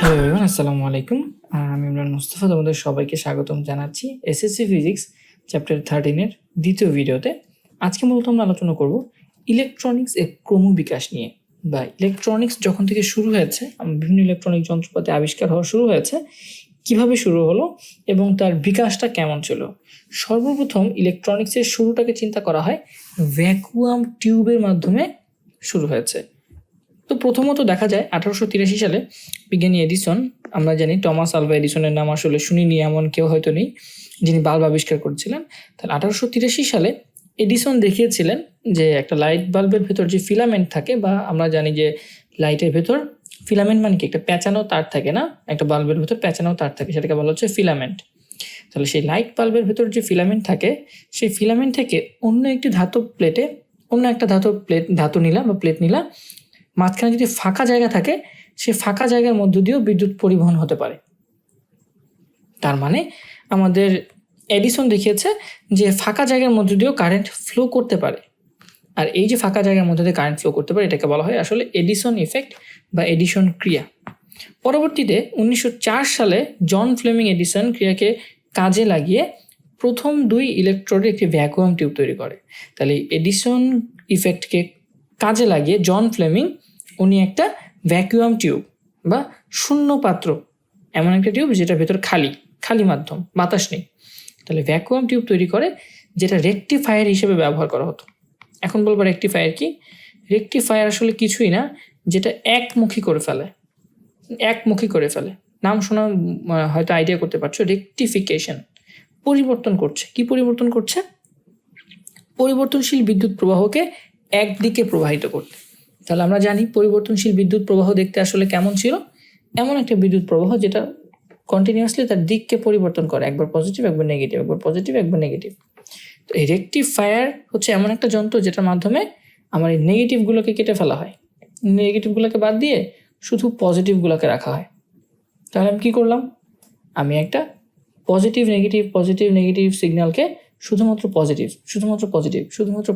Hello everyone, আসসালামু আলাইকুম। আমি ইমরান মুস্তাফা, তোমাদের সবাইকে স্বাগতম জানাচ্ছি এসএসসি ফিজিক্স চ্যাপ্টার 13 এর দ্বিতীয় ভিডিওতে। আজকে মূলত আমরা আলোচনা করব ইলেকট্রনিক্স এর ক্রমবিকাশ নিয়ে, বা ইলেকট্রনিক্স যখন থেকে শুরু হয়েছে, বিভিন্ন ইলেকট্রনিক যন্ত্রপাতি আবিষ্কার হওয়া শুরু হয়েছে, কিভাবে শুরু হলো এবং তার বিকাশটা কেমন ছিল। সর্বপ্রথম ইলেকট্রনিক্সের শুরুটাকে চিন্তা করা হয় ভ্যাকুয়াম টিউবের মাধ্যমে শুরু হয়েছে। তো প্রথমত দেখা যায় 1883 সালে বিজ্ঞানী এডিসন, আমরা জানি টমাস আলভা এডিসনের নাম আসলে শুনিনি এমন কেউ হয়তো নেই যিনি বাল্ব আবিষ্কার করেছিলেন। তাহলে 1883 সালে এডিসন দেখিয়েছিলেন যে একটা লাইট বাল্বের ভেতর যে ফিলামেন্ট থাকে, বা আমরা জানি যে লাইটের ভেতর ফিলামেন্ট মানে কি, একটা পেঁচানো তার থাকে না, একটা বাল্বের ভেতর পেঁচানো তার থাকে, সেটাকে বলা হচ্ছে ফিলামেন্ট। তাহলে সেই লাইট বাল্বের ভেতর যে ফিলামেন্ট থাকে, সেই ফিলামেন্ট থেকে অন্য একটি ধাতব প্লেটে অন্য একটা ধাতু নিলা বা প্লেট নিলা, মাঝখানে যদি ফাঁকা জায়গা থাকে, সেই ফাঁকা জায়গার মধ্য দিয়েও বিদ্যুৎ পরিবহন হতে পারে। তার মানে আমাদের এডিসন দেখিয়েছে যে ফাঁকা জায়গার মধ্য দিয়েও কারেন্ট ফ্লো করতে পারে। আর এই যে ফাঁকা জায়গার মধ্যে দিয়ে কারেন্ট ফ্লো করতে পারে, এটাকে বলা হয় আসলে এডিসন ইফেক্ট বা এডিসন ক্রিয়া। পরবর্তীতে 1904 সালে জন ফ্লেমিং এডিসন ক্রিয়াকে কাজে লাগিয়ে প্রথম 2 ইলেকট্রোডের একটি ভ্যাকুয়াম টিউব তৈরি করে। তাহলে এডিসন ইফেক্টকে কাজে লাগিয়ে জন ফ্লেমিং উনি একটা ভ্যাকুয়াম টিউব বা শূন্য পাত্র, এমন একটা টিউব যেটা ভেতর খালি মাধ্যম, বাতাস নেই, তাহলে ভ্যাকুয়াম টিউব তৈরি করে, যেটা রেকটিফায়ার হিসেবে ব্যবহার করা হতো। এখন বলবো রেকটিফায়ার কি? রেকটিফায়ার আসলে কিছুই না, যেটা একমুখী করে ফেলে। নাম শোনা হয়তো আইডিয়া করতে পারছো। রেকটিফিকেশন, পরিবর্তন করছে। কি পরিবর্তন করছে? পরিবর্তনশীল বিদ্যুৎ প্রবাহকে একদিকে প্রবাহিত করতে। তাহলে আমরা জানি পরিবর্তনশীল বিদ্যুৎ প্রবাহ দেখতে আসলে কেমন ছিল? এমন একটা বিদ্যুৎ প্রবাহ যেটা কন্টিনিউয়াসলি তার দিককে পরিবর্তন করে, একবার পজিটিভ একবার নেগেটিভ, একবার পজিটিভ একবার নেগেটিভ। তো এই রেকটিফায়ার হচ্ছে এমন একটা যন্ত্র যেটার মাধ্যমে আমার এই নেগেটিভগুলোকে কেটে ফেলা হয়, নেগেটিভগুলোকে বাদ দিয়ে শুধু পজিটিভগুলোকে রাখা হয়। তাহলে আমি কী করলাম? আমি একটা পজিটিভ নেগেটিভ সিগন্যালকে শুধুমাত্র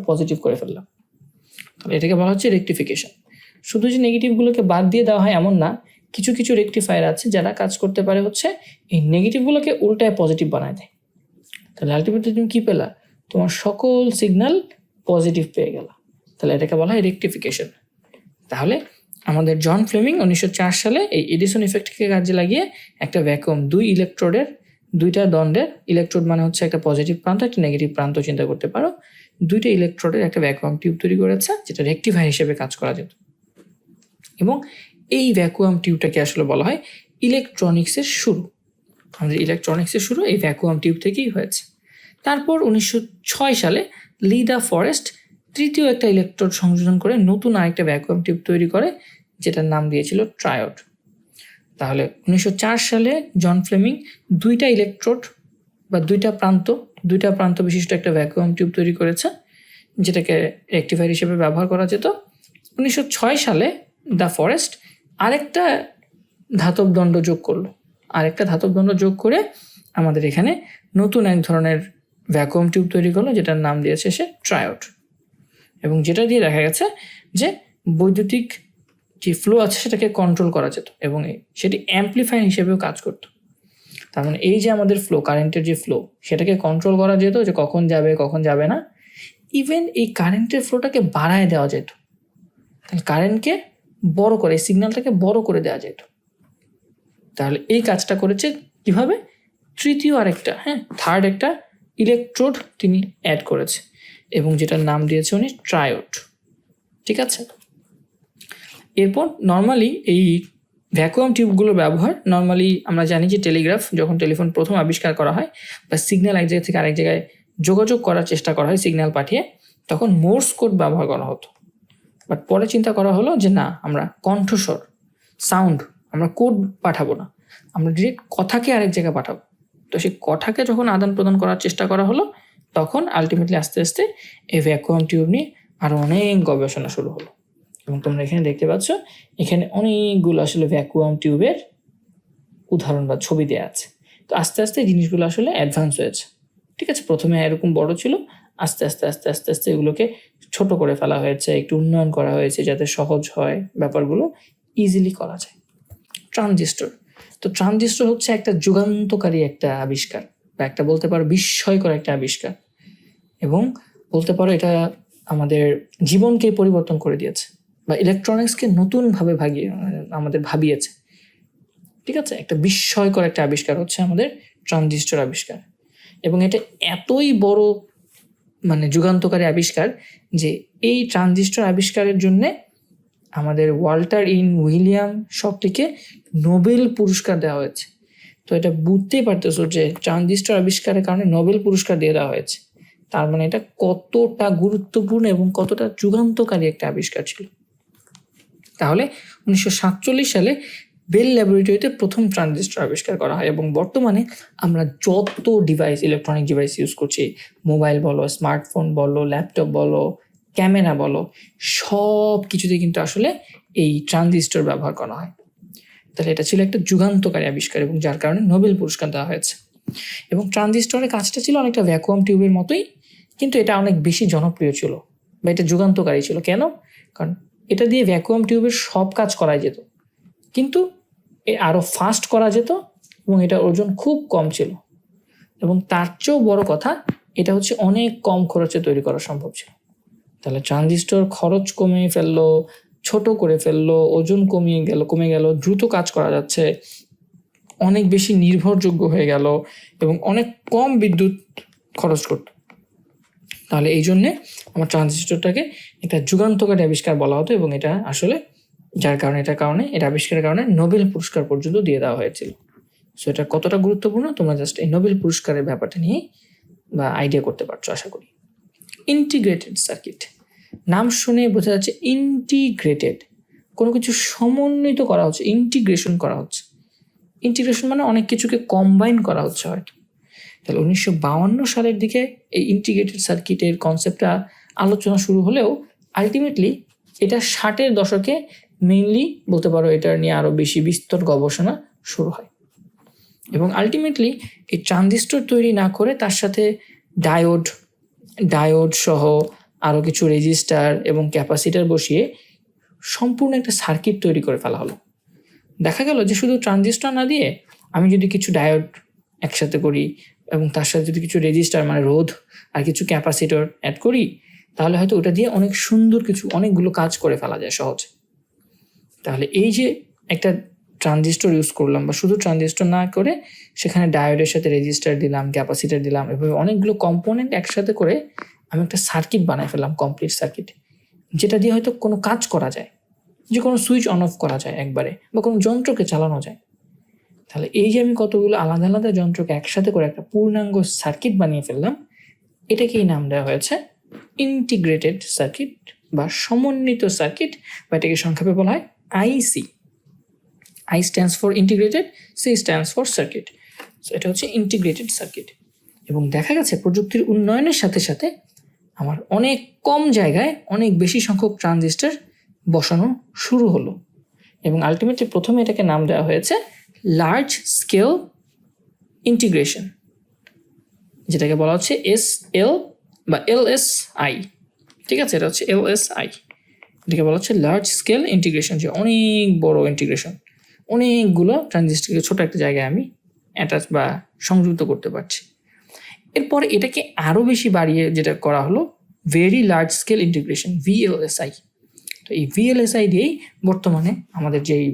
পজিটিভ করে ফেললাম। তাহলে এটাকে বলা হচ্ছে রেকটিফিকেশন। শুধু যে নেগেটিভগুলোকে বাদ দিয়ে দেওয়া হয় এমন না, কিছু কিছু রেকটিফায়ার আছে যারা কাজ করতে পারে হচ্ছে এই নেগেটিভগুলোকে উল্টায় পজিটিভ বানায় দেয়। তাহলে আলটিমেটলি তুমি কী পেলা? তোমার সকল সিগন্যাল পজিটিভ পেয়ে গেল। তাহলে এটাকে বলা হয় রেকটিফিকেশন। তাহলে আমাদের জন ফ্লেমিং 1904 সালে এই এডিসন ইফেক্টকে কাজে লাগিয়ে একটা ভ্যাকুয়াম 2 ইলেকট্রোডের, 2টা দণ্ডের, ইলেকট্রোড মানে হচ্ছে একটা পজিটিভ প্রান্ত একটা নেগেটিভ প্রান্ত চিন্তা করতে পারো, 2টা ইলেকট্রোডের একটা ভ্যাকুয়াম টিউব তৈরি করেছে যেটা রেকটিফায়ার হিসেবে কাজ করা যেত। এবং এই ভ্যাকুয়াম টিউবটাকে আসলে বলা হয় ইলেকট্রনিক্সের শুরু। আমাদের ইলেকট্রনিক্সের শুরু এই ভ্যাকুয়াম টিউব থেকেই হয়েছে। তারপর 1906 সালে লিডা ফরেস্ট তৃতীয় একটা ইলেকট্রোড সংযোজন করে নতুন আরেকটা ভ্যাকুয়াম টিউব তৈরি করে, যেটার নাম দিয়েছিল ট্রায়োড। তাহলে 1904 সালে জন ফ্লেমিং 2টা ইলেকট্রোড বা 2টা প্রান্ত বিশিষ্ট একটা ভ্যাকুয়াম টিউব তৈরি করেছে, যেটাকে রেকটিফায়ার হিসেবে ব্যবহার করা যেত। 1906 সালে দ্য ফরেস্ট আরেকটা ধাতব দণ্ড যোগ করে আমাদের এখানে নতুন এক ধরনের ভ্যাকুয়াম টিউব তৈরি করলো, যেটার নাম দিয়েছে সে ট্রায়োড। এবং যেটা দিয়ে দেখা গেছে যে বৈদ্যুতিক যে ফ্লো আছে সেটাকে কন্ট্রোল করা যেত এবং সেটি অ্যাম্পলিফায়ার হিসেবেও কাজ করতো। তার মানে এই যে আমাদের ফ্লো, কারেন্টের যে ফ্লো, সেটাকে কন্ট্রোল করা যেত, যে কখন যাবে না। ইভেন এই কারেন্টের ফ্লোটাকে বাড়ায় দেওয়া যেত, কারেন্টকে বড় করে, সিগন্যালটাকে বড় করে দেওয়া যেত। তাহলে এই কাজটা করেছে কিভাবে? থার্ড একটা ইলেকট্রোড তিনি অ্যাড করেছে এবং যেটার নাম দিয়েছে উনি ট্রায়োড। ঠিক আছে। এরপর নর্মালি এই ভ্যাকুয়াম টিউবগুলোর ব্যবহার, নর্মালি আমরা জানি যে টেলিগ্রাফ, যখন টেলিফোন প্রথম আবিষ্কার করা হয় বা সিগন্যাল এক জায়গা থেকে আরেক জায়গায় যোগাযোগ করার চেষ্টা করা হয় সিগন্যাল পাঠিয়ে, তখন মোর্স কোড ব্যবহার করা হতো। বাট পরে চিন্তা করা হলো যে না, আমরা কণ্ঠস্বর, সাউন্ড, আমরা কোড পাঠাবো না, আমরা ডিরেক্ট কথাকে আরেক জায়গায় পাঠাবো। তো সেই কথাকে যখন আদান প্রদান করার চেষ্টা করা হলো, তখন আলটিমেটলি আস্তে আস্তে এই ভ্যাকুয়াম টিউব নিয়ে আরও অনেক গবেষণা শুরু হলো। এবং তোমরা এখানে দেখতে পাচ্ছ, এখানে অনেকগুলো আসলে ভ্যাকুয়াম টিউবের উদাহরণ বা ছবি দেওয়া আছে। তো আস্তে আস্তে জিনিসগুলো আসলে অ্যাডভান্স হয়েছে। ঠিক আছে, প্রথমে এরকম বড় ছিল, আস্তে আস্তে এগুলোকে ছোট করে ফেলা হয়েছে, একটু উন্নয়ন করা হয়েছে যাতে সহজ হয়, ব্যাপারগুলো ইজিলি করা যায়। ট্রানজিস্টর। তো ট্রানজিস্টর হচ্ছে একটা যুগান্তকারী একটা আবিষ্কার, বা একটা বলতে পারো বিস্ময়কর একটা আবিষ্কার, এবং বলতে পারো এটা আমাদের জীবনকে পরিবর্তন করে দিয়েছে, বা ইলেকট্রনিক্সকে নতুনভাবে আমাদের ভাবিয়েছে। ঠিক আছে, একটা বিস্ময়কর একটা আবিষ্কার হচ্ছে আমাদের ট্রানজিস্টর আবিষ্কার। এবং এটা এতই বড় যুগান্তকারী আবিষ্কার যে এই ট্রানজিস্টর আবিষ্কারের জন্যে আমাদের ওয়াল্টার উইলিয়াম শকলিকে নোবেল পুরস্কার দেওয়া হয়েছে। তো এটা বুঝতেই পারতেছো যে ট্রানজিস্টর আবিষ্কারের কারণে নোবেল পুরস্কার দিয়ে দেওয়া হয়েছে, তার মানে এটা কতটা গুরুত্বপূর্ণ এবং কতটা যুগান্তকারী একটা আবিষ্কার ছিল। তাহলে 1947 সালে বেল ল্যাবরেটরিতে প্রথম ট্রানজিস্টর আবিষ্কার করা হয়, এবং বর্তমানে আমরা যত ইলেকট্রনিক ডিভাইস ইউজ করছি, মোবাইল বলো, স্মার্টফোন বলো, ল্যাপটপ বলো, ক্যামেরা বলো, সব কিছুতে কিন্তু আসলে এই ট্রানজিস্টর ব্যবহার করা হয়। তাহলে এটা ছিল একটা যুগান্তকারী আবিষ্কার, এবং যার কারণে নোবেল পুরস্কার দেওয়া হয়েছে। এবং ট্রানজিস্টরের কাজটা ছিল অনেকটা ভ্যাকুয়াম টিউবের মতোই, কিন্তু এটা অনেক বেশি জনপ্রিয় ছিল, বা এটা যুগান্তকারী ছিল। কেন? কারণ এটা দিয়ে ভ্যাকুয়াম টিউবের সব কাজ করা যেত, কিন্তু আরও ফাস্ট করা যেত, এবং এটার ওজন খুব কম ছিল। এবং তার চেয়েও বড় কথা, এটা হচ্ছে অনেক কম খরচে তৈরি করা সম্ভব ছিল। তাহলে ট্রানজিস্টর খরচ কমিয়ে ফেললো, ছোট করে ফেললো, ওজন কমে গেল, দ্রুত কাজ করা যাচ্ছে, অনেক বেশি নির্ভরযোগ্য হয়ে গেল, এবং অনেক কম বিদ্যুৎ খরচ করত। তাহলে এই জন্যে আমার ট্রানজিস্টরটাকে একটা যুগান্তকারী আবিষ্কার বলা হতো, এবং এটা আসলে এটা আবিষ্কারের কারণে নোবেল পুরস্কার পর্যন্ত দিয়ে দেওয়া হয়েছিল। সো এটা কতটা গুরুত্বপূর্ণ তোমরা জাস্ট এই নোবেল পুরস্কারের ব্যাপারটা নিয়ে বা আইডিয়া করতে পারছো আশা করি। ইন্টিগ্রেটেড সার্কিট, নাম শুনে বোঝা যাচ্ছে ইন্টিগ্রেটেড, কোনো কিছু সমন্বিত করা হচ্ছে, ইন্টিগ্রেশন করা হচ্ছে। ইন্টিগ্রেশন মানে অনেক কিছুকে কম্বাইন করা হচ্ছে হয়তো। তাহলে 1952 সালের দিকে এই ইন্টিগ্রেটেড সার্কিটের কনসেপ্টটা আলোচনা শুরু হলেও আলটিমেটলি এটা 60-এর দশকে মেইনলি বলতে পারো এটা নিয়ে আরও বেশি বিস্তর গবেষণা শুরু হয়, এবং আলটিমেটলি এই ট্রানজিস্টর তৈরি না করে তার সাথে ডায়োড সহ আরও কিছু রেজিস্টার এবং ক্যাপাসিটার বসিয়ে সম্পূর্ণ একটা সার্কিট তৈরি করে ফেলা হলো। দেখা গেল যে শুধু ট্রানজিস্টর না দিয়ে আমি যদি কিছু ডায়োড একসাথে করি, এবং তার সাথে যদি কিছু রেজিস্টার রোধ আর কিছু ক্যাপাসিটর অ্যাড করি, তাহলে হয়তো ওটা দিয়ে অনেক সুন্দর অনেকগুলো কাজ করে ফেলা যায় সহজে। তাহলে এই যে একটা ট্রানজিস্টর ইউজ করলাম, বা শুধু ট্রানজিস্টর না করে সেখানে ডায়োডের সাথে রেজিস্টার দিলাম, ক্যাপাসিটার দিলাম, এভাবে অনেকগুলো কম্পোনেন্ট একসাথে করে আমি একটা সার্কিট বানাই ফেললাম, কমপ্লিট সার্কিট, যেটা দিয়ে হয়তো কোনো কাজ করা যায়, যে কোনো সুইচ অন অফ করা যায় একবারে, বা কোনো যন্ত্রকে চালানো যায়। তাহলে এই যে আমি কতগুলো আলাদা আলাদা যন্ত্রকে একসাথে করে একটা পূর্ণাঙ্গ সার্কিট বানিয়ে ফেললাম, এটাকেই নাম দেওয়া হয়েছে ইন্টিগ্রেটেড সার্কিট বা সমন্বিত সার্কিট, বা এটাকে সংক্ষেপে বলা হয় আইসি। I stands for integrated, C stands for circuit. So এটা হচ্ছে ইন্টিগ্রেটেড সার্কিট। এবং দেখা গেছে প্রযুক্তির উন্নয়নের সাথে সাথে আমার অনেক কম জায়গায় অনেক বেশি সংখ্যক ট্রানজিস্টর বসানো শুরু হলো, এবং আলটিমেটলি প্রথমে এটাকে নাম দেওয়া হয়েছে লার্জ স্কেল ইন্টিগ্রেশন, যেটাকে বলা হচ্ছে SL বা LSI। ঠিক আছে, এটা হচ্ছে LSI, এটাকে বলা হচ্ছে লার্জ স্কেল ইন্টিগ্রেশন, যে অনেক বড় ইন্টিগ্রেশন, অনেকগুলো ট্রানজিস্টরকে ছোট একটা জায়গায় আমি অ্যাটাচ বা সংযুক্ত করতে পারছি। এরপর এটাকে আরও বেশি বাড়িয়ে যেটা করা হলো very large scale integration, VLSI। তো এই VLSI দিয়েই বর্তমানে আমাদের যেই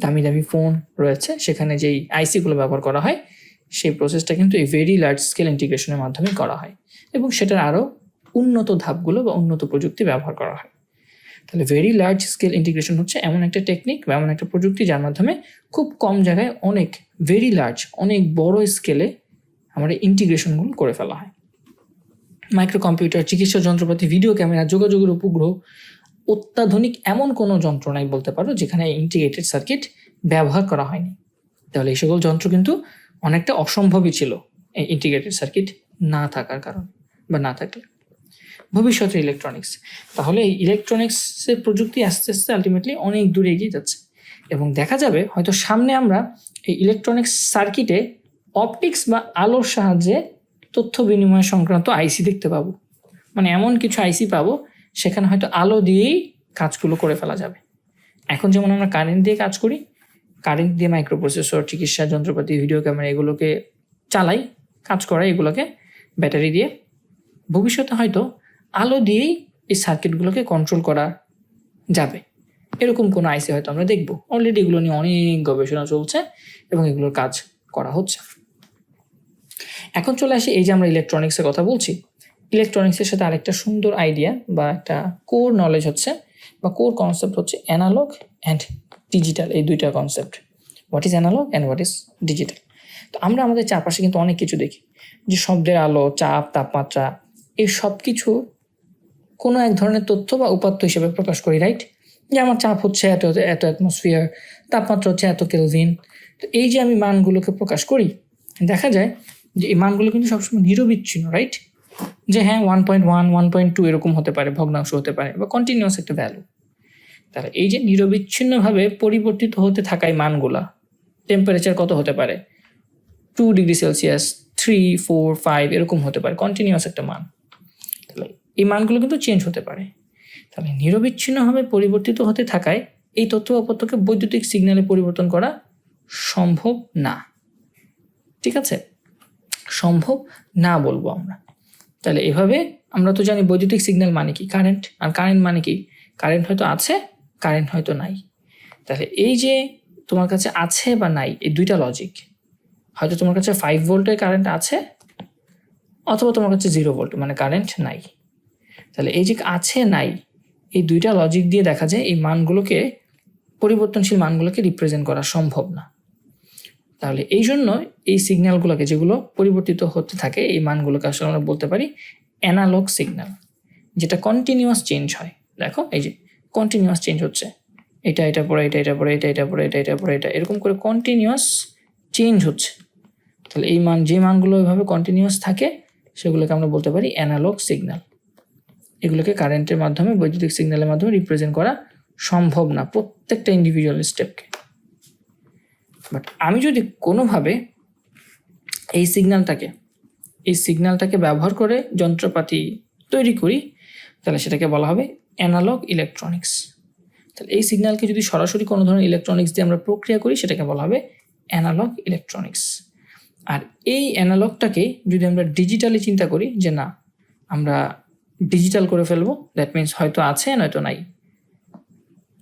দামি দামি ফোন রয়েছে সেখানে যেই আইসিগুলো ব্যবহার করা হয়, সেই প্রসেসটা কিন্তু এই ভেরি লার্জ স্কেল ইন্টিগ্রেশনের মাধ্যমে করা হয়, এবং সেটার আরও উন্নত ধাপগুলো বা উন্নত প্রযুক্তি ব্যবহার করা হয়। তাহলে ভেরি লার্জ স্কেল ইন্টিগ্রেশন হচ্ছে এমন একটা টেকনিক বা এমন একটা প্রযুক্তি যার মাধ্যমে খুব কম জায়গায় অনেক বড় স্কেলে আমাদের ইন্টিগ্রেশনগুলো করে ফেলা হয়। মাইক্রো কম্পিউটার, চিকিৎসা যন্ত্রপাতি, ভিডিও ক্যামেরা, যোগাযোগের উপগ্রহ, অত্যাধুনিক এমন কোনো যন্ত্র নাই বলতে পারো যেখানে ইন্টিগ্রেটেড সার্কিট ব্যবহার করা হয়নি। তাহলে এই সকল যন্ত্র কিন্তু অনেকটা অসম্ভবই ছিল এই ইন্টিগ্রেটেড সার্কিট না থাকার কারণ বা না থাকলে। ভবিষ্যতের ইলেকট্রনিক্স, তাহলে এই ইলেকট্রনিক্সের প্রযুক্তি আস্তে আস্তে আলটিমেটলি অনেক দূরে এগিয়ে যাচ্ছে, এবং দেখা যাবে হয়তো সামনে আমরা এই ইলেকট্রনিক্স সার্কিটে অপটিক্স বা আলোর সাহায্যে তথ্য বিনিময় সংক্রান্ত আইসি দেখতে পাবো। এমন কিছু আইসি পাবো সেখানে হয়তো আলো দিয়েই কাজগুলো করে ফেলা যাবে। এখন যেমন আমরা কারেন্ট দিয়ে কাজ করি, কারেন্ট দিয়ে মাইক্রোপ্রসেসর, চিকিৎসা যন্ত্রপাতি, ভিডিও ক্যামেরা এগুলোকে চালাই, কাজ করাই এগুলোকে ব্যাটারি দিয়ে। ভবিষ্যতে হয়তো আলো দিয়েই এই সার্কিটগুলোকে কন্ট্রোল করা যাবে, এরকম কোনো আইসি হয়তো আমরা দেখব। অলরেডি এগুলো নিয়ে অনেক গবেষণা চলছে এবং এগুলোর কাজ করা হচ্ছে। এখন চলে আসি এই যে আমরা ইলেকট্রনিক্সের কথা বলছি, ইলেকট্রনিক্সের সাথে আরেকটা সুন্দর আইডিয়া বা একটা কোর নলেজ হচ্ছে বা কোর কনসেপ্ট হচ্ছে অ্যানালগ অ্যান্ড ডিজিটাল। এই দুইটা concept, what is analogue and what is digital. তো আমরা আমাদের চারপাশে কিন্তু অনেক কিছু দেখি, যে শব্দের আলো, চাপ, তাপমাত্রা, এই সব কিছু কোনো এক ধরনের তথ্য বা উপাত্ত হিসেবে প্রকাশ করি, রাইট? যে আমার চাপ হচ্ছে এত এত অ্যাটমসফিয়ার, তাপমাত্রা হচ্ছে এত কেলভিন। তো এই যে আমি মানগুলোকে প্রকাশ করি, দেখা যায় যে এই মানগুলো কিন্তু সবসময় নিরবিচ্ছিন্ন, রাইট? যে হ্যাঁ 1.1, 1.2 এরকম হতে পারে, ভগ্নাংশ হতে পারে বা কন্টিনিউয়াস একটা ভ্যালু। তাহলে এই যে নিরবিচ্ছিন্নভাবে পরিবর্তিত হতে থাকা এই মানগুলা, টেম্পারেচার কত হতে পারে, 2 ডিগ্রি সেলসিয়াস, 3, 4, 5 এরকম হতে পারে, কন্টিনিউয়াস একটা মান। তাহলে এই মানগুলো কিন্তু চেঞ্জ হতে পারে। তাহলে নিরবিচ্ছিন্নভাবে পরিবর্তিত হতে থাকায় এই তথ্য উপাত্তকে বৈদ্যুতিক সিগন্যালে পরিবর্তন করা সম্ভব না। ঠিক আছে, সম্ভব না বলবো আমরা। তাহলে এভাবে আমরা তো জানি বৈদ্যুতিক সিগন্যাল মানে কি, কারেন্ট। আর কারেন্ট মানে কি, কারেন্ট হয়তো আছে, কারেন্ট হয়তো নাই। তাহলে এই যে তোমার কাছে আছে বা নাই, এই দুইটা লজিক, হয়তো তোমার কাছে 5 ভোল্টের কারেন্ট আছে অথবা তোমার কাছে 0 ভোল্ট মানে কারেন্ট নাই। তাহলে এই যে আছে নাই, এই দুইটা লজিক দিয়ে দেখা যায় এই মানগুলোকে, পরিবর্তনশীল মানগুলোকে রিপ্রেজেন্ট করা সম্ভব না। তাহলে এই জন্য এই সিগন্যালগুলোকে, যেগুলো পরিবর্তিত হতে থাকে, এই মানগুলোকে আসলে আমরা বলতে পারি অ্যানালগ সিগন্যাল, যেটা কন্টিনিউয়াস চেঞ্জ হয়। দেখো এই যে কন্টিনিউয়াস চেঞ্জ হচ্ছে, এটা পরে এটা পরে এটা পরে এটা পরে এটা, এরকম করে কন্টিনিউয়াস চেঞ্জ হচ্ছে। তাহলে এই মান, যে মানগুলো এভাবে কন্টিনিউয়াস থাকে, সেগুলোকে আমরা বলতে পারি অ্যানালগ সিগন্যাল। এগুলোকে কারেন্টের মাধ্যমে, বৈদ্যুতিক সিগন্যালের মাধ্যমে রিপ্রেজেন্ট করা সম্ভব না, প্রত্যেকটা ইন্ডিভিজুয়াল স্টেপকে। বাট আমি যদি কোনোভাবে এই সিগন্যালটাকে ব্যবহার করে যন্ত্রপাতি তৈরি করি, তাহলে সেটাকে বলা হবে অ্যানালগ ইলেকট্রনিক্স। তাহলে এই সিগন্যালকে যদি সরাসরি কোনো ধরনের ইলেকট্রনিক্স দিয়ে আমরা প্রক্রিয়া করি, সেটাকে বলা হবে অ্যানালগ ইলেকট্রনিক্স। আর এই অ্যানালগটাকে যদি আমরা ডিজিটালি চিন্তা করি, যে না আমরা ডিজিটাল করে ফেলবো, দ্যাট মিনস হয়তো আছে নয়তো নাই।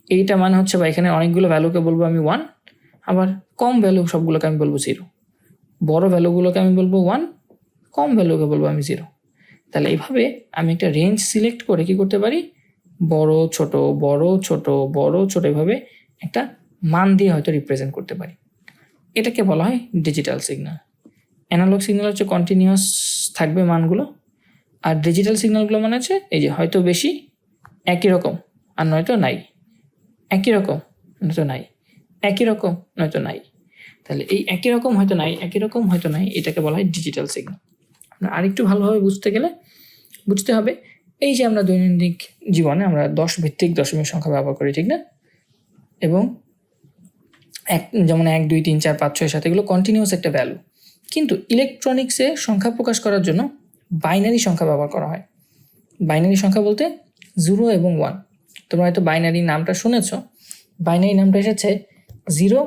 এইটা মানে হচ্ছে, বা এখানে অনেকগুলো ভ্যালুকে বলবো আমি 1, আবার কম ভ্যালু সবগুলোকে আমি বলবো 0, বড় ভ্যালুগুলোকে আমি বলবো 1, কম ভ্যালুকে বলবো আমি 0। তাহলে এইভাবে আমি একটা রেঞ্জ সিলেক্ট করে কি করতে পারি, বড় ছোট বড় ছোট বড় ছোট, এভাবে একটা মান দিয়ে হয়তো রিপ্রেজেন্ট করতে পারি। এটাকে বলা হয় ডিজিটাল সিগন্যাল। অ্যানালগ সিগন্যাল হচ্ছে কন্টিনিউয়াস থাকবে মানগুলো, আর ডিজিটাল সিগন্যালগুলো মানে হচ্ছে এই যে হয়তো বেশি, একই রকম, আর নয়তো নাই, একই রকম নয়তো নাই, একই রকম নয়তো নাই। তাহলে এই একই রকম হয়তো নাই, একই রকম হয়তো নাই, এটাকে বলা হয় ডিজিটাল সিগন্যাল। আপনার আরেকটু ভালোভাবে বুঝতে হবে, এই যে আমরা দৈনন্দিন জীবনে আমরা 10 ভিত্তিক দশমিক সংখ্যা ব্যবহার করি, ঠিক না? এবং যেমন 1, 2, 3, 4, 5, 6, 7 এগুলো কন্টিনিউয়াস একটা ভ্যালু। কিন্তু ইলেকট্রনিক্সে সংখ্যা প্রকাশ করার জন্য বাইনারি সংখ্যা ব্যবহার করা হয়। বাইনারি সংখ্যা বলতে 0 এবং 1। তোমরা হয়তো বাইনারি নামটা শুনেছ। বাইনারি নামটা এসেছে 0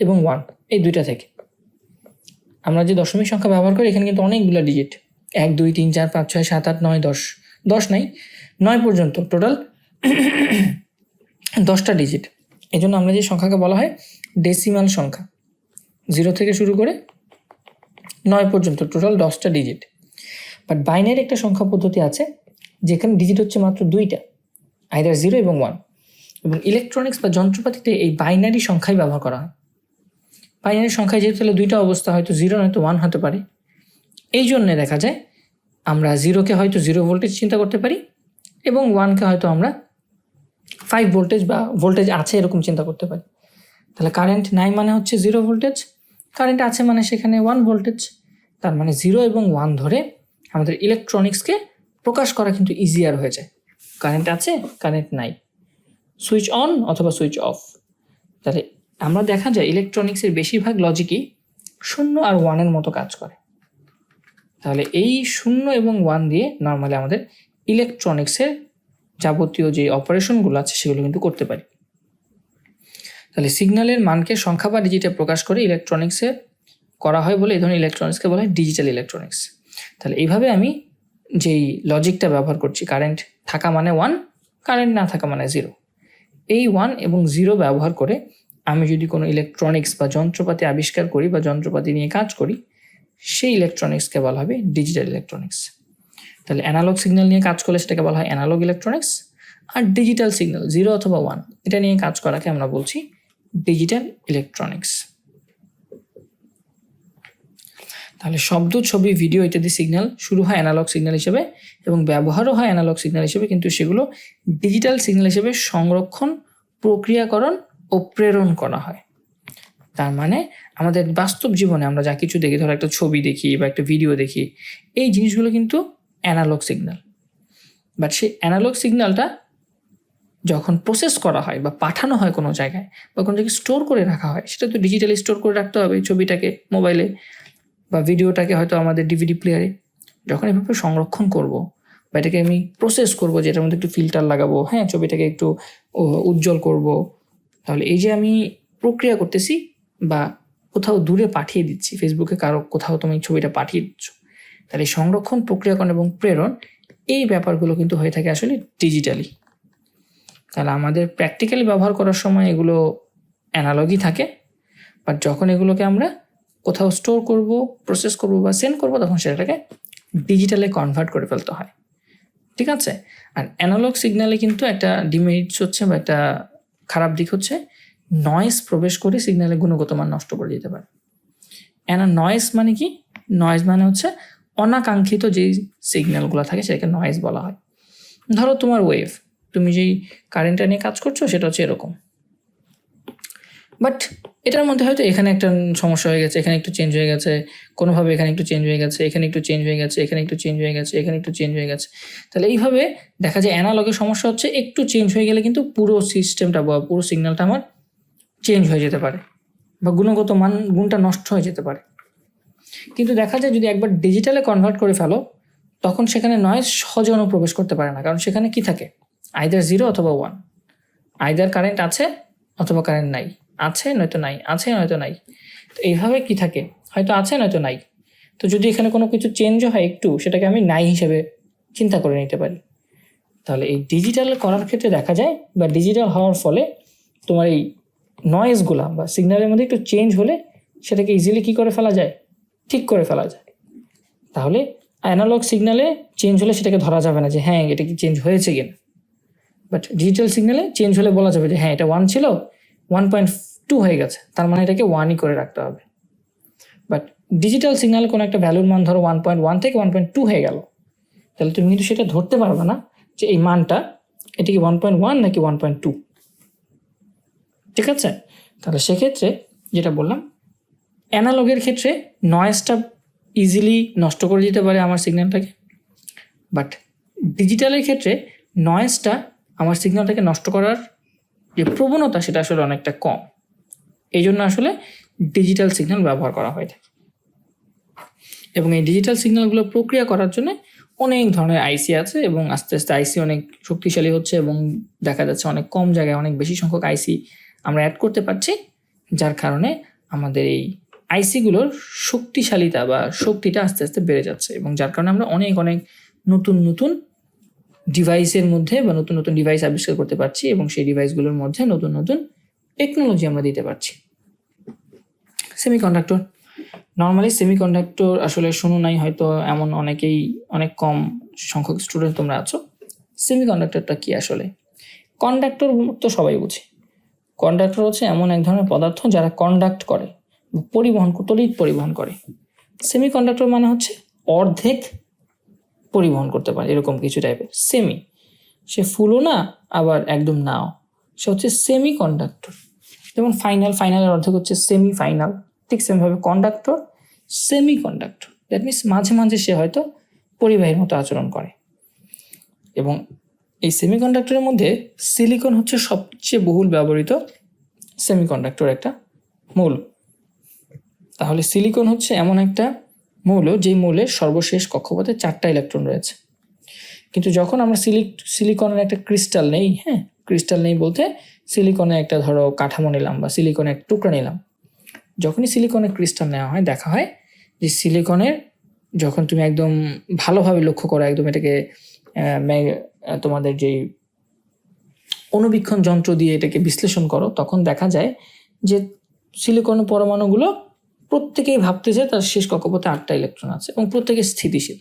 এবং 1 এই দুইটা থেকে। আমরা যে দশমিক সংখ্যা ব্যবহার করি, এখানে কিন্তু অনেকগুলো ডিজিট, 1, 2, 3, 4, 5, 6, 7, 8, 9, 10 নাই, 9 পর্যন্ত, টোটাল 10টা ডিজিট। এই জন্য আমরা যে সংখ্যাকে বলা হয় ডেসিমাল সংখ্যা, 0 থেকে শুরু করে 9 পর্যন্ত, টোটাল 10টা ডিজিট। বাট বাইনারি একটা সংখ্যা পদ্ধতি আছে, যেখানে ডিজিট হচ্ছে মাত্র 2টা, আইদার 0 এবং 1। এবং ইলেকট্রনিক্স বা যন্ত্রপাতিতে এই বাইনারি সংখ্যাই ব্যবহার করা হয়। বাইনারি সংখ্যায় যেহেতু তাহলে 2টা অবস্থা, হয়তো 0 নয়তো 1 হতে পারে। এই জন্যে দেখা যায় আমরা 0কে হয়তো 0 ভোল্টেজ চিন্তা করতে পারি, এবং 1কে হয়তো আমরা 5 ভোল্টেজ বা ভোল্টেজ আছে এরকম চিন্তা করতে পারি। তাহলে কারেন্ট নাই মানে হচ্ছে 0 ভোল্টেজ, কারেন্ট আছে মানে সেখানে 1 ভোল্টেজ। তার মানে 0 এবং 1 ধরে আমাদের ইলেকট্রনিক্সকে প্রকাশ করা কিন্তু ইজিয়ার হয়ে যায়। কারেন্ট আছে, কারেন্ট নাই, সুইচ অন অথবা সুইচ অফ। তাহলে আমরা দেখা যায় ইলেকট্রনিক্সের বেশিরভাগ লজিকই 0 আর 1-এর মতো কাজ করে। তাহলে এই 0 এবং 1 দিয়ে নর্মালি আমাদের ইলেকট্রনিক্সের যাবতীয় যে অপারেশনগুলো আছে সেগুলো কিন্তু করতে পারি। তাহলে সিগন্যালের মানকে সংখ্যা বা ডিজিটে প্রকাশ করে ইলেকট্রনিক্সে করা হয় বলে এই ধরনের ইলেকট্রনিক্সকে বলা হয় ডিজিটাল ইলেকট্রনিক্স। তাহলে এইভাবে আমি যেই লজিকটা ব্যবহার করছি, কারেন্ট থাকা মানে 1, কারেন্ট না থাকা মানে 0, এই 1 এবং 0 ব্যবহার করে আমি যদি কোনো ইলেকট্রনিক্স বা যন্ত্রপাতি আবিষ্কার করি বা যন্ত্রপাতি নিয়ে কাজ করি, সেই ইলেকট্রনিক্সকে বলা হবে ডিজিটাল ইলেকট্রনিক্স। তাহলে অ্যানালগ সিগন্যাল নিয়ে কাজ করলে সেটাকে বলা হয় অ্যানালগ ইলেকট্রনিক্স, আর ডিজিটাল সিগন্যাল 0 অথবা 1 এটা নিয়ে কাজ করাকে আমরা বলছি ডিজিটাল ইলেকট্রনিক্স। তাহলে শব্দ, ছবি, ভিডিও ইত্যাদি সিগন্যাল শুরু হয় অ্যানালগ সিগন্যাল হিসেবে এবং ব্যবহারও হয় অ্যানালগ সিগন্যাল হিসেবে, কিন্তু সেগুলো ডিজিটাল সিগন্যাল হিসেবে সংরক্ষণ, প্রক্রিয়াকরণ ও প্রেরণ করা হয়। তার মানে আমাদের বাস্তব জীবনে আমরা যা কিছু দেখি, ধরো একটা ছবি দেখি বা একটা ভিডিও দেখি, এই জিনিসগুলো কিন্তু অ্যানালগ সিগন্যাল। বাট সেই অ্যানালগ সিগন্যালটা যখন প্রসেস করা হয় বা পাঠানো হয় কোনো জায়গায় বা কোনো জায়গায় স্টোর করে রাখা হয়, সেটা তো ডিজিটালি স্টোর করে রাখতে হবে, ছবিটাকে মোবাইলে বা ভিডিওটাকে হয়তো আমাদের ডিভিডি প্লেয়ারে। যখন এভাবে সংরক্ষণ করব বা এটাকে আমি প্রসেস করব, যে এটার মধ্যে একটু ফিল্টার লাগাবো, হ্যাঁ, ছবিটাকে একটু উজ্জ্বল করব, তাহলে এই যে আমি প্রক্রিয়া করতেছি বা কোথাও দূরে পাঠিয়ে দিচ্ছি, ফেসবুকে কারো কোথাও তুমি ছবিটা পাঠিয়ে দিচ্ছ, তাহলে সংরক্ষণ, প্রক্রিয়াকরণ এবং প্রেরণ এই ব্যাপারগুলো কিন্তু হয়ে থাকে আসলে ডিজিটালি। তাহলে আমাদের প্র্যাকটিক্যালি ব্যবহার করার সময় এগুলো অ্যানালগই থাকে, বাট যখন এগুলোকে আমরা কোথাও স্টোর করব, প্রসেস করব বা সেন্ড করব, তখন সেটাকে ডিজিটালে কনভার্ট করে ফেলতে হয়। ঠিক আছে? আর অ্যানালগ সিগন্যালে কিন্তু একটা ডিমেরিটস হচ্ছে বা একটা খারাপ দিক হচ্ছে, নয়েজ প্রবেশ করে সিগন্যালের গুণগত মান নষ্ট করে দিতে পারে। নয়েজ মানে কি? নয়েজ মানে হচ্ছে অনাকাঙ্ক্ষিত যেই সিগন্যালগুলো থাকে সেটাকে নয়েজ বলা হয়। ধরো তোমার ওয়েভ, তুমি যেই কারেন্টটা নিয়ে কাজ করছো সেটা হচ্ছে এরকম, বাট এটার মধ্যে হয়তো এখানে একটা সমস্যা হয়ে গেছে, এখানে একটু চেঞ্জ হয়ে গেছে, কোনোভাবে এখানে একটু চেঞ্জ হয়ে গেছে, এখানে একটু চেঞ্জ হয়ে গেছে, এখানে একটু চেঞ্জ হয়ে গেছে, এখানে একটু চেঞ্জ হয়ে গেছে। তাহলে এইভাবে দেখা যায় অ্যানালগের সমস্যা হচ্ছে একটু চেঞ্জ হয়ে গেলে কিন্তু পুরো সিস্টেমটা বা পুরো সিগন্যালটা আমার চেঞ্জ হয়ে যেতে পারে বা গুণগত গুণটা নষ্ট হয়ে যেতে পারে। কিন্তু দেখা যায় যদি একবার ডিজিটালে কনভার্ট করে ফেলো, তখন সেখানে নয়েজ সহজে অনুপ্রবেশ করতে পারে না, কারণ সেখানে কি থাকে? আইদার 0 অথবা 1, আইদার কারেন্ট আছে অথবা কারেন্ট নাই, আছে নয়তো নাই, আছে নয়তো নাই। তো এইভাবে কি থাকে? হয়তো আছে নয়তো নাই। তো যদি এখানে কোনো কিছু চেঞ্জ হয় একটু, সেটাকে আমি নাই হিসেবে চিন্তা করে নিতে পারি। তাহলে এই ডিজিটাল করার ক্ষেত্রে দেখা যায় বা ডিজিটাল হওয়ার ফলে তোমার এই নয়েজগুলা বা সিগন্যালের মধ্যে একটু চেঞ্জ হলে সেটাকে ইজিলি কী করে ফেলা যায়? ঠিক করে ফেলা যায়। তাহলে অ্যানালগ সিগন্যালে চেঞ্জ হলে সেটাকে ধরা যাবে না যে হ্যাঁ এটা কি চেঞ্জ হয়েছে কিনা, বাট ডিজিটাল সিগন্যালে চেঞ্জ হলে বলা যাবে যে হ্যাঁ এটা 1 ছিল, 1.2 হয়ে গেছে, তার মানে এটাকে 1ই করে রাখতে হবে। বাট ডিজিটাল সিগন্যালে কোনো একটা ভ্যালুর মান ধরো 1.1 থেকে 1.2 হয়ে গেল, তাহলে তুমি কিন্তু সেটা ধরতে পারবে না যে এই মানটা এটা কি 1.1 নাকি 1.2। ঠিক আছে? তাহলে সেক্ষেত্রে যেটা বললাম, অ্যানালগের ক্ষেত্রে নয়েজটা ইজিলি নষ্ট করে দিতে পারে আমার সিগন্যালটাকে, বাট ডিজিটালের ক্ষেত্রে নয়েজটা আমার সিগন্যালটাকে নষ্ট করার যে প্রবণতা সেটা আসলে অনেকটা কম। এই জন্য আসলে ডিজিটাল সিগন্যাল ব্যবহার করা হয়ে থাকে। এবং এই ডিজিটাল সিগন্যালগুলো প্রক্রিয়া করার জন্য অনেক ধরনের আইসি আছে এবং আস্তে আস্তে আইসি অনেক শক্তিশালী হচ্ছে এবং দেখা যাচ্ছে অনেক কম জায়গায় অনেক বেশি সংখ্যক আইসি আমরা অ্যাড করতে পারছি, যার কারণে আমাদের এই আইসিগুলোর শক্তিশালিতা বা শক্তিটা আস্তে আস্তে বেড়ে যাচ্ছে এবং যার কারণে আমরা অনেক অনেক নতুন নতুন ডিভাইসের মধ্যে বা নতুন নতুন ডিভাইস আবিষ্কার করতে পারছি এবং সেই ডিভাইসগুলোর মধ্যে নতুন নতুন টেকনোলজি আমরা দিতে পারছি। সেমিকন্ডাক্টর, নর্মালি সেমিকন্ডাক্টর আসলে শুনো নাই হয়তো, এমন অনেক কম সংখ্যক স্টুডেন্ট তোমরা আছো। সেমিকন্ডাক্টরটা কি আসলে? কন্ডাক্টর তো সবাই বুঝে। কন্ডাক্টর হচ্ছে এমন এক ধরনের পদার্থ যারা কন্ডাক্ট করে, তড়িৎ পরিবহন করে। সেমিকন্ডাক্টর মানে হচ্ছে অর্ধেক পরিবহন করতে পারে, এরকম কিছু টাইপের। সেমি, সে ফুলও না আবার একদম নাও, সে হচ্ছে সেমি কন্ডাক্টর। যেমন ফাইনালের অর্ধেক হচ্ছে সেমি ফাইনাল, ঠিক সেমভাবে conductor semi conductor, that means মাঝে মাঝে সে হয়তো পরিবাহীর মতো আচরণ করে। এবং এই সেমিকন্ডাক্টরের মধ্যে সিলিকন হচ্ছে সবচেয়ে বহুল ব্যবহৃত সেমিকন্ডাক্টর একটা মৌল। তাহলে সিলিকন হচ্ছে এমন একটা মৌল যেই মৌলের সর্বশেষ কক্ষপথে 4টা ইলেকট্রন রয়েছে। কিন্তু যখন আমরা সিলিকনের একটা ক্রিস্টাল নেই, হ্যাঁ, ক্রিস্টাল নেই বলতে সিলিকনের একটা ধরো কাঠামো নিলাম বা সিলিকনের একটা টুকরা নিলাম। যখনই সিলিকনের ক্রিস্টাল নেওয়া হয় দেখা হয় যে সিলিকনের যখন তুমি একদম ভালোভাবে লক্ষ্য করো, একদম এটাকে তোমাদের যেই অনুবীক্ষণ যন্ত্র দিয়ে এটাকে বিশ্লেষণ করো, তখন দেখা যায় যে সিলিকন পরমাণুগুলো প্রত্যেকেই ভাবতেছে তার শেষ কক্ষপথে 8টা ইলেকট্রন আছে এবং প্রত্যেকে স্থিতিশীল।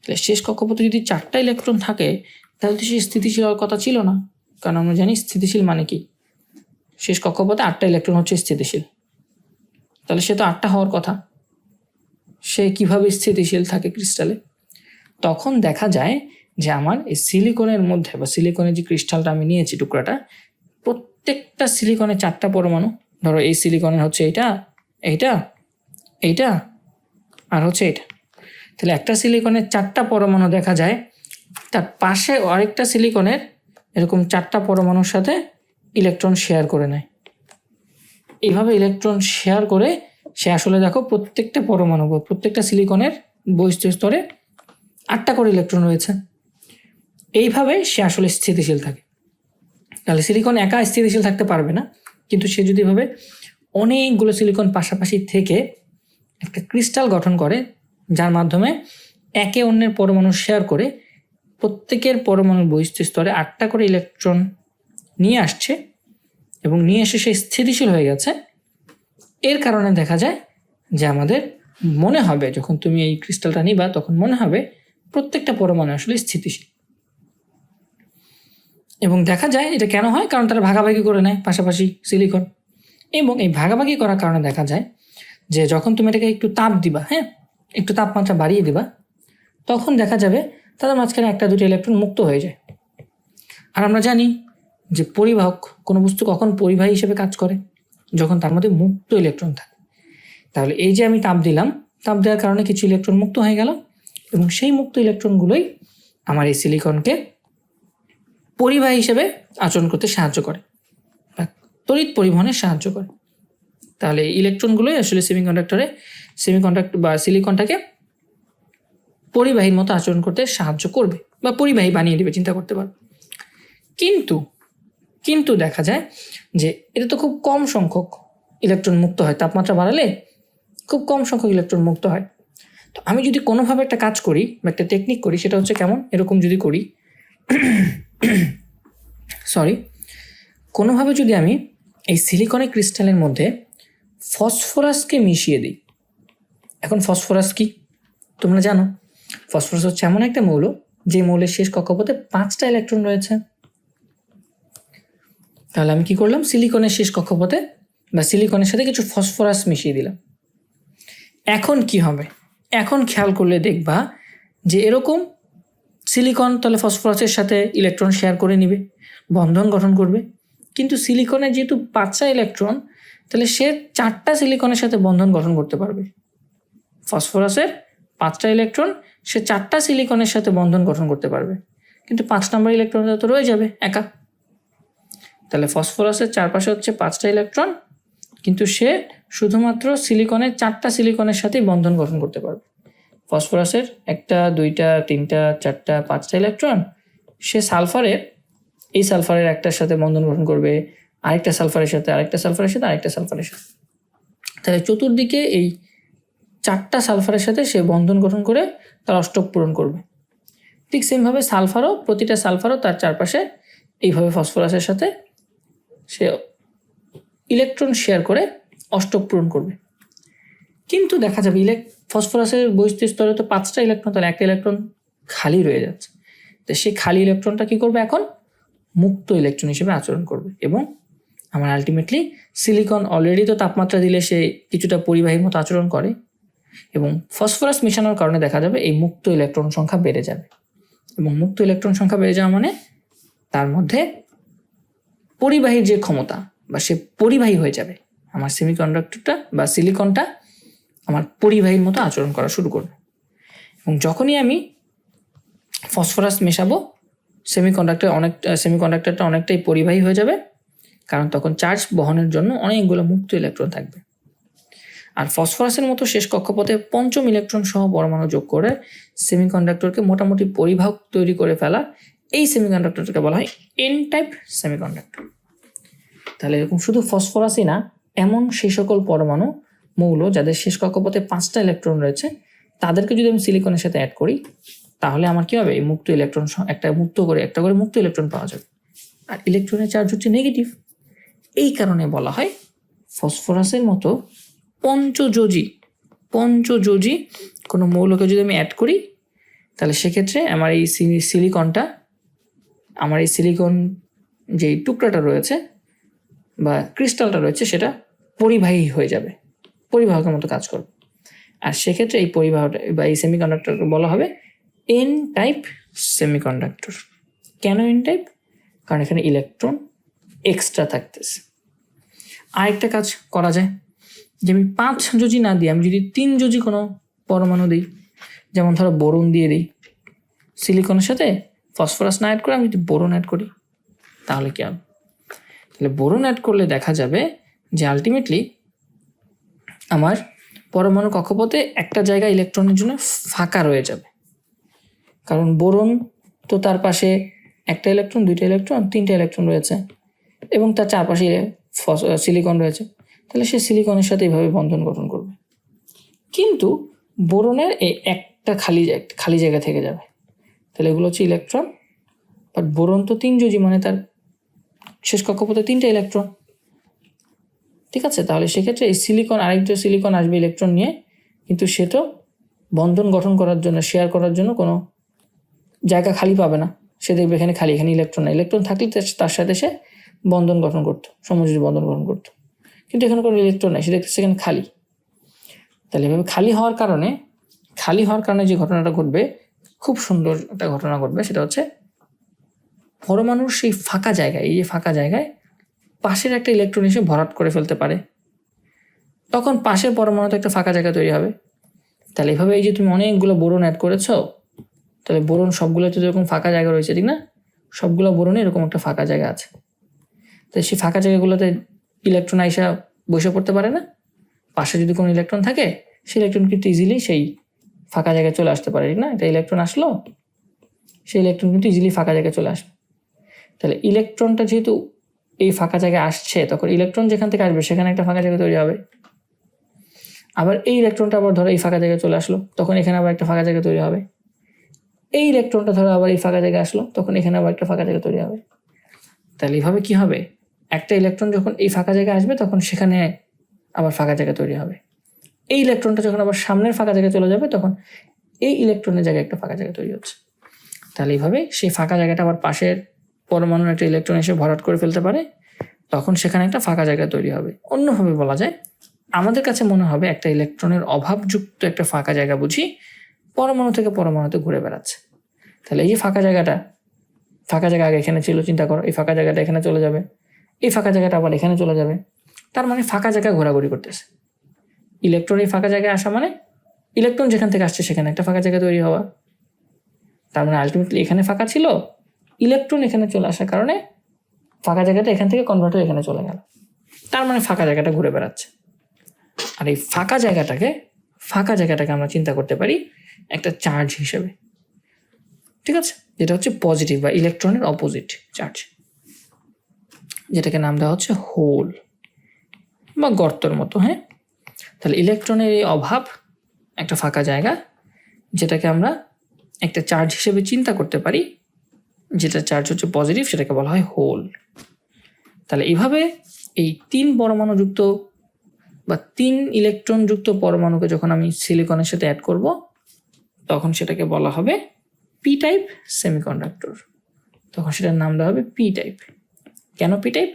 তাহলে শেষ কক্ষপথে যদি 4টা ইলেকট্রন থাকে তাহলে তো সে স্থিতিশীল হওয়ার কথা ছিল না, কারণ আমরা জানি স্থিতিশীল মানে কি, শেষ কক্ষপথে 8টা ইলেকট্রন হচ্ছে স্থিতিশীল। তাহলে সে তো 8টা হওয়ার কথা, সে কিভাবে স্থিতিশীল থাকে ক্রিস্টালে? তখন দেখা যায় যে আমার এই সিলিকনের মধ্যে বা সিলিকনের যে ক্রিস্টালটা আমি নিয়েছি টুকরাটা, প্রত্যেকটা সিলিকনের 4টা পরমাণু, ধরো এই সিলিকনের হচ্ছে এইটা এইটা এইটা আর হচ্ছে এটা, তাহলে একটা সিলিকনের 4টা পরমাণু দেখা যায় তার পাশে আরেকটা সিলিকনের এরকম 4টা পরমাণুর সাথে ইলেকট্রন শেয়ার করে নেয়। এইভাবে ইলেকট্রন শেয়ার করে সে আসলে দেখো প্রত্যেকটা পরমাণু প্রত্যেকটা সিলিকনের বহিস্থ স্তরে 8টা করে ইলেকট্রন রয়েছে। এইভাবে সে আসলে স্থিতিশীল থাকে। তাহলে সিলিকন একা স্থিতিশীল থাকতে পারবে না, কিন্তু সে যদি ভাবে অনেকগুলো সিলিকন পাশাপাশি থেকে একটা ক্রিস্টাল গঠন করে যার মাধ্যমে একে অন্যের পরমাণু শেয়ার করে প্রত্যেকের পরমাণুর বহিস্থ স্তরে 8টা করে ইলেকট্রন নিয়ে আসছে এবং নিয়ে এসে সে স্থিতিশীল হয়ে গেছে, এর কারণে দেখা যায় যে আমাদের মনে হবে যখন তুমি এই ক্রিস্টালটা নিবা তখন মনে হবে প্রত্যেকটা পরমাণু আসলে স্থিতিশীল। এবং দেখা যায় এটা কেন হয়, কারণ তারা ভাগাভাগি করে নেয় পাশাপাশি সিলিকন। এবং এই ভাগাভাগি করার কারণে দেখা যায় যে যখন তুমি এটাকে একটু তাপ দিবা, একটু তাপমাত্রা বাড়িয়ে দিবা, তখন দেখা যাবে তাদের মাঝখানে 1-2টা ইলেকট্রন মুক্ত হয়ে যায়। আর আমরা জানি যে পরিবাহক কোনো বস্তু কখন পরিবাহী হিসেবে কাজ করে, যখন তার মধ্যে মুক্ত ইলেকট্রন থাকে। তাহলে এই যে আমি তাপ দিলাম, তাপ দেওয়ার কারণে কিছু ইলেকট্রন মুক্ত হয়ে গেল এবং সেই মুক্ত ইলেকট্রনগুলোই আমার এই সিলিকনকে পরিবাহী হিসেবে আচরণ করতে সাহায্য করে বা তড়িৎ পরিবহনে সাহায্য করে। তাহলে এই ইলেকট্রনগুলোই আসলে সেমিকন্ডাক্টর বা সিলিকনটাকে পরিবাহীর মতো আচরণ করতে সাহায্য করবে বা পরিবাহী বানিয়ে দেবে, চিন্তা করতে পারো। কিন্তু দেখা যায় যে এটা তো খুব কম সংখ্যক ইলেকট্রন মুক্ত হয়, তাপমাত্রা বাড়ালে খুব কম সংখ্যক ইলেকট্রন মুক্ত হয়। তো আমি যদি কোনোভাবে একটা কাজ করি বা একটা টেকনিক করি, সেটা হচ্ছে কেমন, এরকম যদি করি কোনোভাবে যদি আমি এই সিলিকনের ক্রিস্টালের মধ্যে ফসফরাসকে মিশিয়ে দিই। এখন ফসফরাস কি তোমরা জানো, ফসফরাস হচ্ছে এমন একটা মৌল যে মৌলের শেষ কক্ষপথে 5টা ইলেকট্রন রয়েছে। তাহলে আমি কি করলাম, সিলিকনের শেষ কক্ষপথে বা সিলিকনের সাথে কিছু ফসফরাস মিশিয়ে দিলাম। এখন কি হবে, এখন খেয়াল করলে দেখবা যে এরকম সিলিকন তাহলে ফসফরাসের সাথে ইলেকট্রন শেয়ার করে নিবে, বন্ধন গঠন করবে। কিন্তু সিলিকনের যেহেতু 5টা ইলেকট্রন, তাহলে সে 4টা সিলিকনের সাথে বন্ধন গঠন করতে পারবে। ফসফরাসের 5টা ইলেকট্রন, সে 4টা সিলিকনের সাথে বন্ধন গঠন করতে পারবে, কিন্তু 5 নম্বর ইলেকট্রনটা তো রয়ে যাবে একা। তাহলে ফসফরাসের চারপাশে হচ্ছে 5টা ইলেকট্রন, কিন্তু সে শুধুমাত্র সিলিকনের 4টা সিলিকনের সাথেই বন্ধন গঠন করতে পারবে। ফসফরাসের 1টা 2টা 3টা 4টা 5টা ইলেকট্রন, সে এই সালফারের একটার সাথে বন্ধন গঠন করবে, আরেকটা সালফারের সাথে আরেকটা সালফারের সাথে আরেকটা সালফারের সাথে। তাহলে চতুর্দিকে এই 4টা সালফারের সাথে সে বন্ধন গঠন করে তার অষ্টক পূরণ করবে। ঠিক সেমভাবে প্রতিটা সালফারও তার চারপাশে এইভাবে ফসফরাসের সাথে সে ইলেকট্রন শেয়ার করে অষ্টক পূরণ করবে। কিন্তু দেখা যাবে ফসফরাসের বহিস্থ স্তরে তো 5টা ইলেকট্রন, তাহলে একটা ইলেকট্রন খালি রয়ে যাচ্ছে। তো সেই খালি ইলেকট্রনটা কি করবে, এখন মুক্ত ইলেকট্রন হিসেবে আচরণ করবে। এবং আমার আলটিমেটলি সিলিকন অলরেডি তো তাপমাত্রা দিলে সে কিছুটা পরিবাহীর মতো আচরণ করে, এবং ফসফরাস মেশানোর কারণে দেখা যাবে এই মুক্ত ইলেকট্রন সংখ্যা বেড়ে যাবে। এবং মুক্ত ইলেকট্রন সংখ্যা বেড়ে যাওয়া মানে তার মধ্যে পরিবাহীর যে ক্ষমতা বা সে পরিবাহী হয়ে যাবে, আমার সেমিকন্ডাক্টরটা বা সিলিকনটা আমার পরিবাহীর মতো আচরণ করা শুরু করবে। এবং যখনই আমি ফসফরাস মেশাবো, সেমিকন্ডাক্টরটা অনেকটাই পরিবাহী হয়ে যাবে, কারণ তখন চার্জ বহনের জন্য অনেকগুলো মুক্ত ইলেকট্রন থাকবে। আর ফসফরাসের মতো শেষ কক্ষপথে 5ম ইলেকট্রন সহ পরমাণু যোগ করে সেমিকন্ডাক্টরকে মোটামুটি পরিবাহক তৈরি করে ফেলা এই সেমিকন্ডাক্টরটাকে বলা হয় এন টাইপ সেমিকন্ডাক্টর। তাহলে এরকম শুধু ফসফরাসই না, এমন সেই সকল পরমাণু মৌল যাদের শেষ কক্ষপথে 5টা ইলেকট্রন রয়েছে, তাদেরকে যদি আমি সিলিকনের সাথে অ্যাড করি, তাহলে আমার কি হবে, এই মুক্ত ইলেকট্রন একটা করে মুক্ত ইলেকট্রন পাওয়া যাবে। আর ইলেকট্রনের চার্জ হচ্ছে নেগেটিভ। এই কারণে বলা হয় ফসফরাসের মতো পঞ্চযোজী কোনো মৌলকে যদি আমি অ্যাড করি, তাহলে সেক্ষেত্রে আমার এই সিলিকন যে টুকরাটা রয়েছে বা ক্রিস্টালটা রয়েছে, সেটা পরিবাহী হয়ে যাবে, পরিবাহকের মতো কাজ করবে। আর সেক্ষেত্রে এই পরিবাহটা বা এই সেমিকন্ডাক্টরকে বলা হবে এন টাইপ সেমিকন্ডাক্টর। কেন এন টাইপ? কারণ এখানে ইলেকট্রন এক্সট্রা থাকতেছে। আরেকটা কাজ করা যায়, যে আমি 5 যোজি না দিই, আমি যদি 3 যোজি কোনো পরমাণু দিই, যেমন ধরো বোরন দিয়ে দিই, সিলিকনের সাথে ফসফরাস না অ্যাড করে আমি যদি বোরন অ্যাড করি, তাহলে কি হবে? তাহলে বোরন অ্যাড করলে দেখা যাবে যে আলটিমেটলি আমার পরমাণু কক্ষপথে একটা জায়গা ইলেকট্রনের জন্য ফাঁকা রয়ে যাবে। কারণ বোরন তো তার পাশে একটা ইলেকট্রন, 2টা ইলেকট্রন, 3টা ইলেকট্রন রয়েছে এবং তার চারপাশে সিলিকন রয়েছে। তাহলে সে সিলিকনের সাথে এইভাবে বন্ধন গঠন করবে। কিন্তু বোরনের একটা খালি জায়গা থেকে যাবে। তাহলে এগুলো হচ্ছে ইলেকট্রন, বাট বোরন তো 3 যোজি, মানে তার শেষ কক্ষপথে 3টা ইলেকট্রন। ঠিক আছে, তাহলে সেক্ষেত্রে এই আরেকটা সিলিকন আসবে ইলেকট্রন নিয়ে, কিন্তু সে তো বন্ধন গঠন করার জন্য, শেয়ার করার জন্য কোনো জায়গা খালি পাবে না। সে দেখবে এখানে খালি, এখানে ইলেকট্রন না। ইলেকট্রন থাকলে তার সাথে সে বন্ধন গঠন করতো, সমযোজী বন্ধন গঠন করতো, কিন্তু এখানে কোনো ইলেকট্রন নাই, সে দেখতে সেখানে খালি। তাহলে এভাবে খালি হওয়ার কারণে যে ঘটনাটা ঘটবে, খুব সুন্দর একটা ঘটনা ঘটবে, সেটা হচ্ছে পরমাণুর সেই ফাঁকা জায়গায়, এই যে ফাঁকা জায়গায় পাশের একটা ইলেকট্রন এসে ভরাট করে ফেলতে পারে, তখন পাশের পরমাণুতে একটা ফাঁকা জায়গা তৈরি হবে। তাহলে এভাবে এই যে তুমি অনেকগুলো বোরন অ্যাড করেছো, তাহলে বোরন সবগুলোতে যেরকম ফাঁকা জায়গা রয়েছে, ঠিক না? সবগুলো বোরনে এরকম একটা ফাঁকা জায়গা আছে। তো সেই ফাঁকা জায়গাগুলোতে ইলেকট্রন আইসা বসে পড়তে পারে না। পাশে যদি কোনো ইলেকট্রন থাকে, সেই ইলেকট্রন কিন্তু ইজিলি সেই ফাঁকা জায়গায় চলে আসতে পারে, ঠিক না? একটা ইলেকট্রন আসলো, সেই ইলেকট্রন কিন্তু ইজিলি ফাঁকা জায়গায় চলে আসবে। তাহলে ইলেকট্রনটা যেহেতু এই ফাঁকা জায়গায় আসছে, তখন ইলেকট্রন যেখান থেকে আসবে সেখানে একটা ফাঁকা জায়গা তৈরি হবে। আবার এই ইলেকট্রনটা আবার ধরো এই ফাঁকা জায়গায় চলে আসলো, তখন এখানে আবার একটা ফাঁকা জায়গা তৈরি হবে। এই ইলেকট্রনটা ধরো আবার এই ফাঁকা জায়গায় আসলো, তখন এখানে আবার একটা ফাঁকা জায়গা তৈরি হবে। তাহলে এইভাবে কি হবে, একটা ইলেকট্রন যখন এই ফাঁকা জায়গায় আসবে, তখন সেখানে আবার ফাঁকা জায়গা তৈরি হবে। এই ইলেকট্রনটা যখন আবার সামনের ফাঁকা জায়গায় চলে যাবে, তখন এই ইলেকট্রনের জায়গায় একটা ফাঁকা জায়গা তৈরি হচ্ছে। তাহলে এইভাবে সেই ফাঁকা জায়গাটা আবার পাশের পরমাণুর একটা ইলেকট্রন এসে ভরাট করে ফেলতে পারে, তখন সেখানে একটা ফাঁকা জায়গা তৈরি হবে। অন্যভাবে বলা যায়, আমাদের কাছে মনে হবে একটা ইলেকট্রনের অভাবযুক্ত একটা ফাঁকা জায়গা বুঝি পরমাণু থেকে পরমাণুতে ঘুরে বেড়াচ্ছে। তাহলে এই যে ফাঁকা জায়গা আগে এখানে ছিল, চিন্তা করো, এই ফাঁকা জায়গাটা এখানে চলে যাবে, এই ফাঁকা জায়গাটা আবার এখানে চলে যাবে। তার মানে ফাঁকা জায়গায় ঘোরাঘুরি করতেছে। ইলেকট্রন এই ফাঁকা জায়গায় আসা মানে ইলেকট্রন যেখান থেকে আসছে সেখানে একটা ফাঁকা জায়গা তৈরি হওয়া। তার মানে আলটিমেটলি এখানে ফাঁকা ছিল, ইলেকট্রন এখানে চলে আসার কারণে ফাঁকা জায়গাটা এখান থেকে কনভার্ট হয়ে এখানে চলে গেল। তার মানে ফাঁকা জায়গাটা ঘুরে বেড়াচ্ছে। আর এই ফাঁকা জায়গাটাকে আমরা চিন্তা করতে পারি একটা চার্জ হিসেবে, ঠিক আছে, যেটা হচ্ছে পজিটিভ বা ইলেকট্রনের অপোজিট চার্জ, যেটাকে নাম দেওয়া হচ্ছে হোল বা গর্তর মতো। হ্যাঁ, তাহলে ইলেকট্রনের এই অভাব একটা ফাঁকা জায়গা, যেটাকে আমরা একটা চার্জ হিসেবে চিন্তা করতে পারি, যেটা চার্জ হচ্ছে পজিটিভ, সেটাকে বলা হয় হোল। তাহলে এইভাবে এই 3 পরমাণু যুক্ত বা 3 ইলেকট্রন যুক্ত পরমাণুকে যখন আমি সিলিকনের সাথে অ্যাড করব, তখন সেটাকে বলা হবে পি টাইপ সেমিকন্ডাক্টর। তখন সেটার নাম দেওয়া হবে পি টাইপ। কেন পি টাইপ?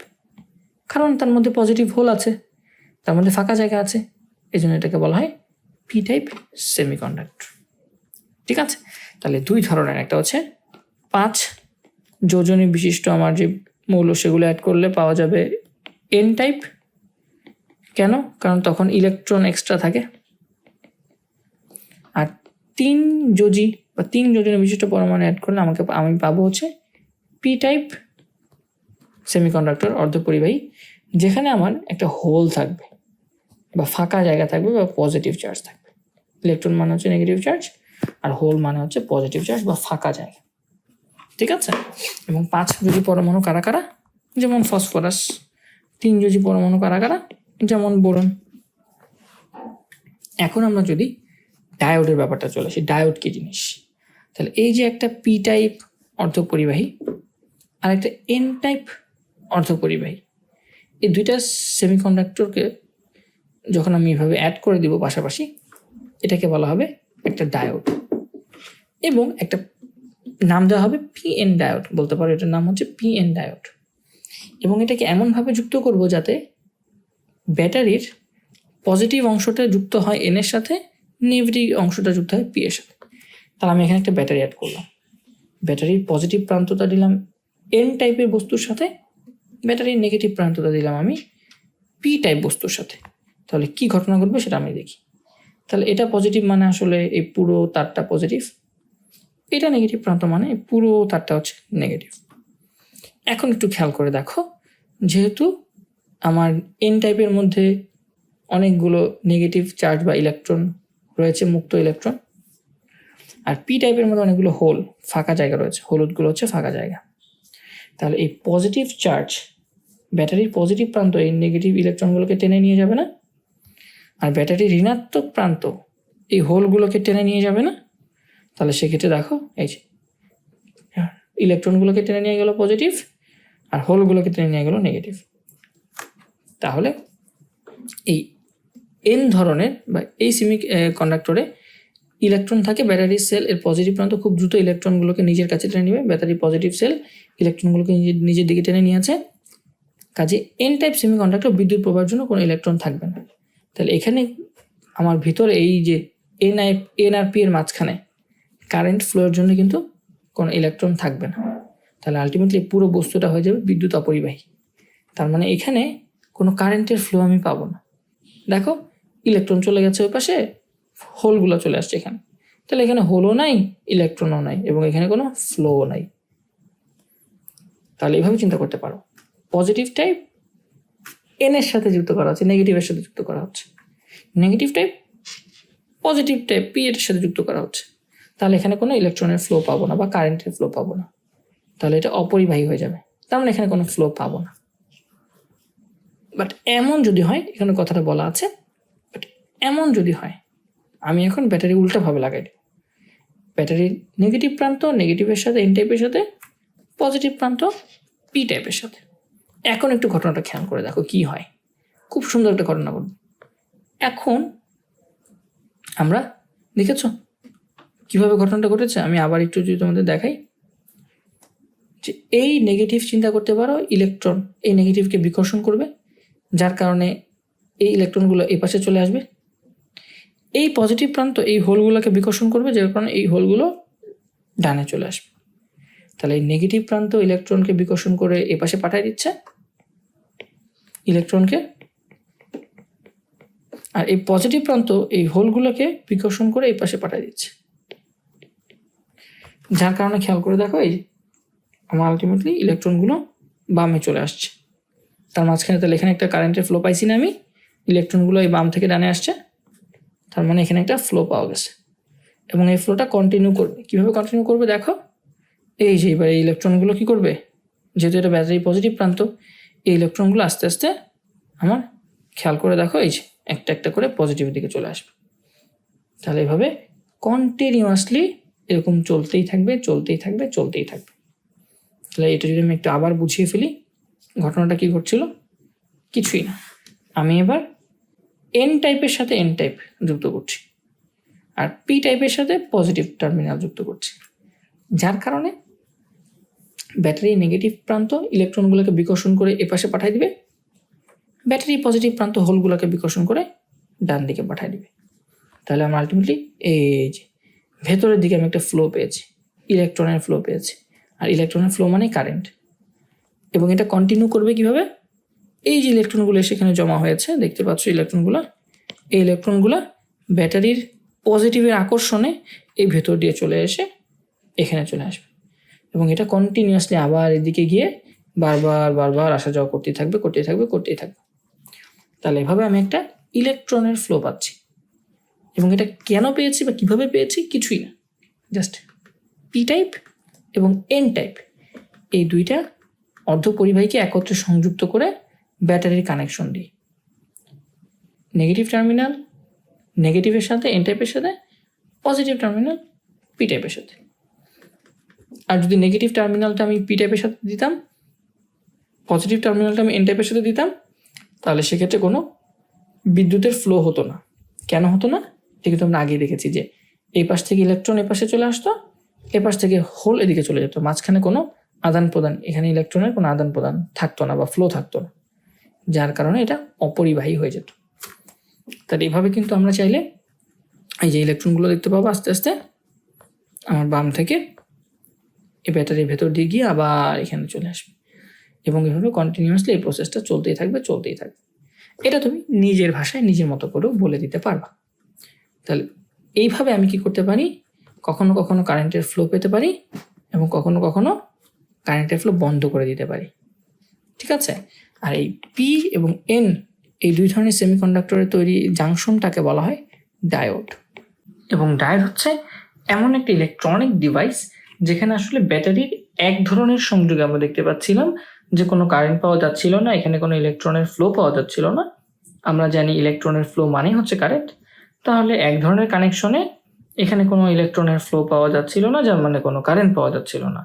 কারণ তার মধ্যে পজিটিভ হোল আছে, তার মধ্যে ফাঁকা জায়গা আছে, এই জন্য এটাকে বলা হয় পি টাইপ সেমিকন্ডাক্টর। ঠিক আছে, তাহলে 2 ধরনের, একটা হচ্ছে 5 যোজনী বিশিষ্ট আমার যে মৌল, সেগুলো অ্যাড করলে পাওয়া যাবে এন টাইপ। কেন? কারণ তখন ইলেকট্রন এক্সট্রা থাকে। আর 3 যোজনী বিশিষ্ট পরমাণু অ্যাড করলে আমি পাবো হচ্ছে পি টাইপ সেমিকন্ডাক্টর, অর্ধপরিবাহী, যেখানে আমার একটা হোল থাকবে বা ফাঁকা জায়গা থাকবে বা পজিটিভ চার্জ থাকবে। ইলেকট্রন মানে হচ্ছে নেগেটিভ চার্জ, আর হোল মানে হচ্ছে পজিটিভ চার্জ বা ফাঁকা জায়গা। ঠিক আছে। এবং 5 যদি পরমাণু কারা কারা, যেমন ফসফরাস। 3 যদি পরমাণু কারা কারা, যেমন বোরন। এখন আমরা যদি ডায়োডের ব্যাপারটা চলে আসি, ডায়োড কি জিনিস। তাহলে এই যে একটা পি টাইপ অর্ধপরিবাহী আর একটা এন টাইপ অর্ধপরিবাহী, এই দুইটা সেমিকন্ডাক্টরকে যখন আমি এভাবে অ্যাড করে দিব পাশাপাশি, এটাকে বলা হবে একটা ডায়োড। এবং একটা নাম দেওয়া হবে পিএন ডায়োড, বলতে পারো এটার নাম হচ্ছে পিএন ডায়োড। এবং এটাকে এমনভাবে যুক্ত করব যাতে ব্যাটারির পজিটিভ অংশটা যুক্ত হয় এন এর সাথে, নেগেটিভ অংশটা যুক্ত হয় পি এর সাথে। তাহলে আমি এখানে একটা ব্যাটারি অ্যাড করলাম, ব্যাটারির পজিটিভ প্রান্তটা দিলাম এন টাইপের বস্তুর সাথে, ব্যাটারির নেগেটিভ প্রান্তটা দিলাম আমি পি টাইপ বস্তুর সাথে। তাহলে কি ঘটনা ঘটবে সেটা আমি দেখি। তাহলে এটা পজিটিভ মানে আসলে এই পুরো তারটা পজিটিভ, এটা নেগেটিভ প্রান্ত মানে এই পুরো তারটা হচ্ছে নেগেটিভ। এখন একটু খেয়াল করে দেখো, যেহেতু আমার এন টাইপের মধ্যে অনেকগুলো নেগেটিভ চার্জ বা ইলেকট্রন রয়েছে, মুক্ত ইলেকট্রন, আর পি টাইপের মধ্যে অনেকগুলো হোল ফাঁকা জায়গা রয়েছে, হলুদগুলো হচ্ছে ফাঁকা জায়গা। তাহলে এই পজিটিভ চার্জ ব্যাটারির পজিটিভ প্রান্ত এই নেগেটিভ ইলেকট্রনগুলোকে টেনে নিয়ে যাবে না, আর ব্যাটারির ঋণাত্মক প্রান্ত এই হোলগুলোকে টেনে নিয়ে যাবে না। তাহলে সেক্ষেত্রে দেখো এই যে ইলেকট্রনগুলোকে টেনে নিয়ে গেল পজিটিভ, আর হোলগুলোকে টেনে নিয়ে গেল নেগেটিভ। তাহলে এই এন ধরনের বা এই সেমি কন্ডাক্টরে ইলেকট্রন থাকে, ব্যাটারির সেল এর পজিটিভ প্রান্ত খুব দ্রুত ইলেকট্রনগুলোকে নিজের কাছে টেনে নেবে, ব্যাটারির পজিটিভ সেল ইলেকট্রনগুলোকে নিজের দিকে টেনে নিয়ে আছে। কাজে এন টাইপ সেমি কন্ডাক্টর বিদ্যুৎ প্রবাহের জন্য কোনো ইলেকট্রন থাকবে না। তাহলে এখানে আমার ভিতরে এই যে এন আর পি এর মাঝখানে কারেন্ট ফ্লোর জন্য কিন্তু কোনো ইলেকট্রন থাকবে না। তাহলে আলটিমেটলি পুরো বস্তুটা হয়ে যাবে বিদ্যুৎ অপরিবাহী। তার মানে এখানে কোনো কারেন্টের ফ্লো আমি পাবো না। দেখো ইলেকট্রন চলে গেছে ওই পাশে, হোলগুলো চলে আসছে এখানে। তাহলে এখানে হোলও নাই, ইলেকট্রনও নাই, এবং এখানে কোনো ফ্লোও নাই। তাহলে এইভাবে চিন্তা করতে পারো, পজিটিভ টাইপ এন এর সাথে যুক্ত করা হচ্ছে, নেগেটিভের সাথে যুক্ত করা হচ্ছে, negative type positive type P এর সাথে যুক্ত করা হচ্ছে। তাহলে এখানে কোনো ইলেকট্রনের ফ্লো পাবো না বা কারেন্টের ফ্লো পাবো না। তাহলে এটা অপরিবাহী হয়ে যাবে, তার মানে এখানে কোনো ফ্লো পাবো না। বাট এমন যদি হয়, এখানে কথাটা বলা আছে, বাট এমন যদি হয়, আমি এখন ব্যাটারি উল্টাভাবে লাগাই দিই। ব্যাটারির নেগেটিভ প্রান্ত নেগেটিভের সাথে এন টাইপের সাথে, পজিটিভ প্রান্ত পি টাইপের সাথে। এখন একটু ঘটনাটা খেয়াল করে দেখো কি হয়। খুব সুন্দর একটা ঘটনা ঘটবে। এখন আমরা দেখেছ কিভাবে ঘটনাটা ঘটেছে। আমি আবার একটু যদি তোমাদের দেখাই, যে এই নেগেটিভ চিন্তা করতে পারো, ইলেকট্রন এই নেগেটিভকে বিকর্ষণ করবে, যার কারণে এই ইলেকট্রনগুলো এই পাশে চলে আসবে। এই পজিটিভ প্রান্ত এই হোলগুলোকে বিকর্ষণ করবে, যার কারণে এই হোলগুলো ডানে চলে আসবে। তাহলে এই নেগেটিভ প্রান্ত ইলেকট্রনকে বিকর্ষণ করে এ পাশে পাঠিয়ে দিচ্ছে ইলেকট্রনকে, আর এই পজিটিভ প্রান্ত এই হোলগুলোকে বিকর্ষণ করে এই পাশে পাঠিয়ে দিচ্ছে। যার কারণে খেয়াল করে দেখো, এই আমার আলটিমেটলি ইলেকট্রনগুলো বামে চলে আসছে। তার মাঝখানে তাহলে এখানে একটা কারেন্টের ফ্লো পাইছি না আমি, ইলেকট্রনগুলো এই বাম থেকে ডানে আসছে, তার মানে এখানে একটা ফ্লো পাওয়া গেছে। এবং এই ফ্লোটা কন্টিনিউ করবে। কীভাবে কন্টিনিউ করবে দেখো, এই যে এবার এই ইলেকট্রনগুলো কী করবে, যেহেতু এটা ব্যাটারি পজিটিভ প্রান্ত, এই ইলেকট্রনগুলো আস্তে আস্তে আমার খেয়াল করে দেখো এই যে একটা একটা করে পজিটিভের দিকে চলে আসবে। তাহলে এভাবে কন্টিনিউয়াসলি এরকম চলতেই থাকবে চলতেই থাকবে চলতেই থাকবে। তাহলে এটা যদি আমি একটু আবার বুঝিয়ে ফেলি, ঘটনাটা কি ঘটছিল, কিছুই না। আমি এবার এন টাইপের সাথে এন টাইপ যুক্ত করছি, আর পি টাইপের সাথে পজিটিভ টার্মিনাল যুক্ত করছি, যার কারণে ব্যাটারি নেগেটিভ প্রান্ত ইলেকট্রনগুলোকে বিকর্ষণ করে এপাশে পাঠিয়ে দিবে, ব্যাটারি পজিটিভ প্রান্ত হোলগুলোকে বিকর্ষণ করে ডান দিকে পাঠিয়ে দিবে। তাহলে আমরা আলটিমেটলি এই যে ভেতরের দিকে আমি একটা ফ্লো পেয়েছি, ইলেকট্রনের ফ্লো পেয়েছি, আর ইলেকট্রনের ফ্লো মানে কারেন্ট। এবং এটা কন্টিনিউ করবে কিভাবে, এই যে ইলেকট্রনগুলো সেখানে জমা হয়েছে দেখতে পাচ্ছ ইলেকট্রনগুলো, এই ইলেকট্রনগুলো ব্যাটারির পজিটিভের আকর্ষণে এই ভেতর দিয়ে চলে এসে এখানে চলে আসবে, এবং এটা কন্টিনিউয়াসলি আবার এদিকে গিয়ে বারবার বারবার আসা যাওয়া করতেই থাকবে করতেই থাকবে করতেই থাকবে। তাহলে এভাবে আমি একটা ইলেকট্রনের ফ্লো পাচ্ছি। এবং এটা কেন পেয়েছি বা কিভাবে পেয়েছি কিছুই না, জাস্ট পি টাইপ এবং এন টাইপ, এই দুইটা অর্ধপরিবাহীকে একত্রে সংযুক্ত করে ব্যাটারির কানেকশন দিই। নেগেটিভ টার্মিনাল নেগেটিভের সাথে এন টাইপের সাথে, পজিটিভ টার্মিনাল পি টাইপের সাথে। আর যদি নেগেটিভ টার্মিনালটা আমি পি টাইপের সাথে দিতাম, পজিটিভ টার্মিনালটা আমি এন টাইপের সাথে দিতাম, তাহলে সেক্ষেত্রে কোনো বিদ্যুতের ফ্লো হতো না। কেন হতো না? ঠিক তো আমরা আগেই দেখেছি যে এই পাশ থেকে ইলেকট্রন এ পাশে চলে আসতো, এ পাশ থেকে হোল এদিকে চলে যেত, মাঝখানে কোনো আদান প্রদান, এখানে ইলেকট্রনের কোনো আদান প্রদান থাকতো না বা ফ্লো থাকতো না, যার কারণে এটা অপরিবাহী হয়ে যেত। তাহলে এইভাবে কিন্তু আমরা চাইলে এই যে ইলেকট্রনগুলো দেখতে পাবো আস্তে আস্তে আমার বাম থেকে এই ব্যাটারির ভেতর দিয়ে গিয়ে আবার এখানে চলে আসবে, এবং এভাবে কন্টিনিউয়াসলি এই প্রসেসটা চলতেই থাকবে। এটা তুমি নিজের ভাষায় নিজের মতো করেও বলে দিতে পারবা। তাহলে এইভাবে আমি কি করতে পারি, কখনো কখনো কারেন্টের ফ্লো পেতে পারি এবং কখনো কখনো কারেন্টের ফ্লো বন্ধ করে দিতে পারি। ঠিক আছে? আর এই পি এবং এন, এই দুই ধরনের সেমিকন্ডাক্টরের তৈরি জাংশনটাকে বলা হয় ডায়োড। এবং ডায়োড হচ্ছে এমন একটা ইলেকট্রনিক ডিভাইস যেখানে আসলে ব্যাটারির এক ধরনের সংযোগে আমরা দেখতে পাচ্ছিলাম যে কোনো কারেন্ট পাওয়া যাচ্ছিল না, এখানে কোনো ইলেকট্রনের ফ্লো পাওয়া যাচ্ছিল না। আমরা জানি ইলেকট্রনের ফ্লো মানেই হচ্ছে কারেন্ট। তাহলে এক ধরনের কানেকশনে এখানে কোনো ইলেকট্রনের ফ্লো পাওয়া যাচ্ছিল না, যার মানে কোনো কারেন্ট পাওয়া যাচ্ছিল না।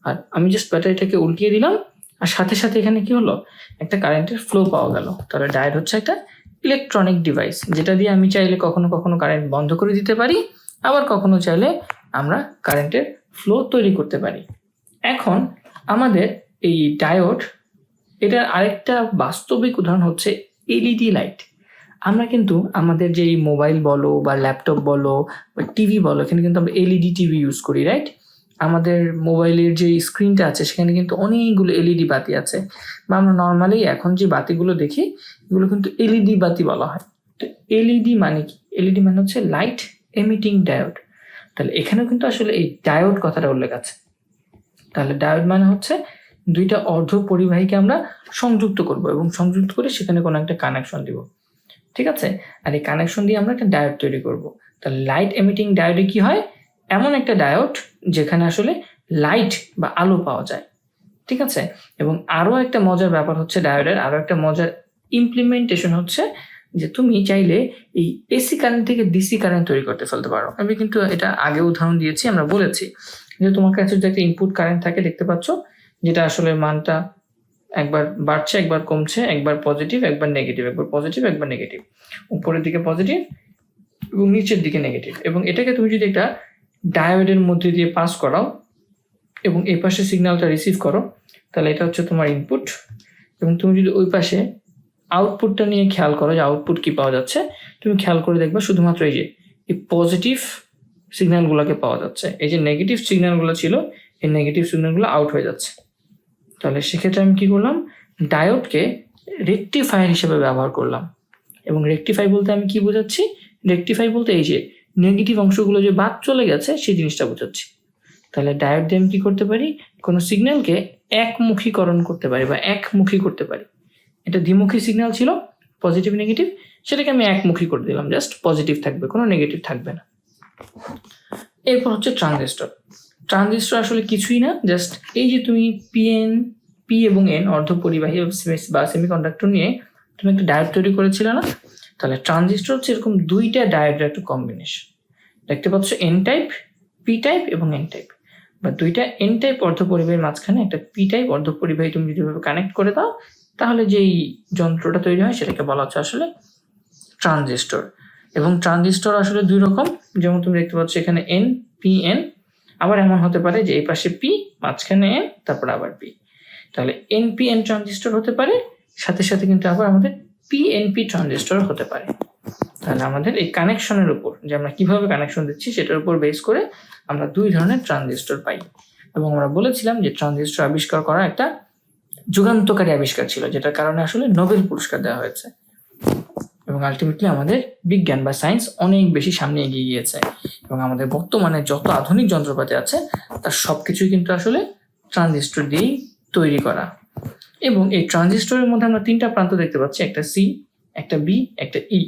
আর আমি জাস্ট ব্যাটারিটাকে উল্টিয়ে দিলাম, আর সাথে সাথে এখানে কি হলো, একটা কারেন্টের ফ্লো পাওয়া গেল। তাহলে ডায়োড হচ্ছে একটা ইলেকট্রনিক ডিভাইস, যেটা দিয়ে আমি চাইলে কখনো কখনো কারেন্ট বন্ধ করে দিতে পারি, আবার কখনো চাইলে আমরা কারেন্টের ফ্লো তৈরি করতে পারি। এখন আমাদের এই ডায়োড, এটার আরেকটা বাস্তবিক উদাহরণ হচ্ছে এলইডি লাইট। আমরা কিন্তু আমাদের যে মোবাইল বলো বা ল্যাপটপ বলো বা টিভি বলো, এখানে কিন্তু আমরা এলইডি টিভি ইউজ করি, রাইট? আমাদের মোবাইলের যে স্ক্রিনটা আছে সেখানে কিন্তু অনেকগুলো এলইডি বাতি আছে, বা আমরা নর্মালি এখন যে বাতিগুলো দেখি এগুলো কিন্তু এলইডি বাতি বলা হয়। তো এলইডি মানে কি? এলইডি মানে হচ্ছে লাইট এমিটিং ডায়োড। তাহলে এখানেও কিন্তু আসলে এই ডায়োড কথাটা উল্লেখ আছে। তাহলে ডায়োড মানে হচ্ছে দুইটা অর্ধ পরিবাহীকে আমরা সংযুক্ত করব এবং সংযুক্ত করে সেখানে কোনো একটা কানেকশন দিব। ঠিক আছে? আর এই কানেকশন দিয়ে আমরা একটা ডায়োড তৈরি করব। তাহলে লাইট এমিটিং ডায়োডে কি হয়, এমন একটা ডায়োড যেখানে আসলে লাইট বা আলো পাওয়া যায়। ঠিক আছে? এবং আরও একটা মজার ব্যাপার হচ্ছে ডায়োডের, আরও একটা মজার ইমপ্লিমেন্টেশন হচ্ছে যে তুমি চাইলে এই এসি কারেন্ট থেকে ডিসি কারেন্ট তৈরি করতে ফেলতে পারো। আমি কিন্তু এটা আগে উদাহরণ দিয়েছি, আমরা বলেছি যে তোমার কাছে যদি একটা ইনপুট কারেন্ট থাকে, দেখতে পাচ্ছ, যেটা আসলে মানটা একবার বাড়ছে একবার কমছে, একবার পজিটিভ একবার নেগেটিভ, একবার পজিটিভ একবার নেগেটিভ, উপরের দিকে পজিটিভ এবং নিচের দিকে নেগেটিভ। এবং এটাকে তুমি যদি একটা ডায়োডের মধ্যে দিয়ে পাস করাও এবং এই পাশে সিগন্যালটা রিসিভ করো, তাহলে এটা হচ্ছে তোমার ইনপুট। এবং তুমি যদি ওই পাশে আউটপুটটা নিয়ে খেয়াল করো যে আউটপুট কি পাওয়া যাচ্ছে, তুমি খেয়াল করে দেখবা শুধুমাত্র এই যে এই পজিটিভ সিগন্যালগুলোকে পাওয়া যাচ্ছে, এই যে নেগেটিভ সিগন্যালগুলো ছিল এই নেগেটিভ সিগন্যালগুলো আউট হয়ে যাচ্ছে। তাহলে সেক্ষেত্রে আমি কি করলাম, ডায়োডকে রেকটিফায়ার হিসেবে ব্যবহার করলাম। এবং রেকটিফাই বলতে আমি কি বোঝাচ্ছি, রেকটিফাই বলতে এই যে নেগেটিভ অংশগুলো যে বাদ চলে গেছে সেই জিনিসটা বোঝাচ্ছি। তাহলে ডায়োড দিয়ে আমি কি করতে পারি, কোনো সিগন্যালকে একমুখীকরণ করতে পারি বা একমুখী করতে পারি। এটা দ্বিমুখী সিগন্যাল ছিল পজিটিভ নেগেটিভ, সেটাকে আমি একমুখী করে দিলাম, জাস্ট পজিটিভ থাকবে, কোনো নেগেটিভ থাকবে না। এরপর হচ্ছে ট্রানজিস্টর। ট্রানজিস্টর আসলে কিছুই না, জাস্ট এই যে তুমি পি এবং এন অর্ধপরিবাহী বা সেমিকন্ডাক্টর নিয়ে তুমি একটা ডায়োড তৈরি করেছিলে না, তাহলে ট্রানজিস্টর হচ্ছে এরকম দুইটা ডায়োডের একটা কম্বিনেশন। দেখতে পাচ্ছ এন টাইপ, পি টাইপ এবং এন টাইপ, বা দুইটা এন টাইপ অর্ধপরিবাহীর মাঝখানে একটা পি টাইপ অর্ধপরিবাহী তুমি যদি কানেক্ট করে দাও, তাহলে যেই যন্ত্রটা তৈরি হয় সেটাকে বলা হচ্ছে আসলে ট্রানজিস্টর। এবং ট্রানজিস্টর আসলে দুই রকম, যেমন তুমি দেখতে পাচ্ছ এখানে এন পি এন, আবার এমন হতে পারে যে এই পাশে পি মাঝখানে এন তারপর আবার পি। তাহলে এনপিএন ট্রানজিস্টর হতে পারে, সাথে সাথে কিন্তু আবার আমাদের পিএনপি ট্রানজিস্টর হতে পারে। তাহলে আমাদের এই কানেকশনের উপর, যে আমরা কিভাবে কানেকশন দিচ্ছি সেটার উপর বেস করে আমরা দুই ধরনের ট্রানজিস্টর পাই। এবং আমরা বলেছিলাম যে ট্রানজিস্টর আবিষ্কার করা একটা যুগান্তকারী আবিষ্কার ছিল, যেটার কারণে আসলে নোবেল পুরস্কার দেওয়া হয়েছে। এবং আলটিমেটলি আমাদের বিজ্ঞান বা সায়েন্স অনেক বেশি সামনে এগিয়ে গিয়েছে, এবং আমাদের বর্তমানে যত আধুনিক যন্ত্রপাতি আছে তার সবকিছুই কিন্তু আসলে ট্রানজিস্টর দিয়েই তৈরি করা। এবং এই ট্রানজিস্টরের মধ্যে আমরা তিনটা প্রান্ত দেখতে পাচ্ছি, একটা সি, একটা বি, একটা ই।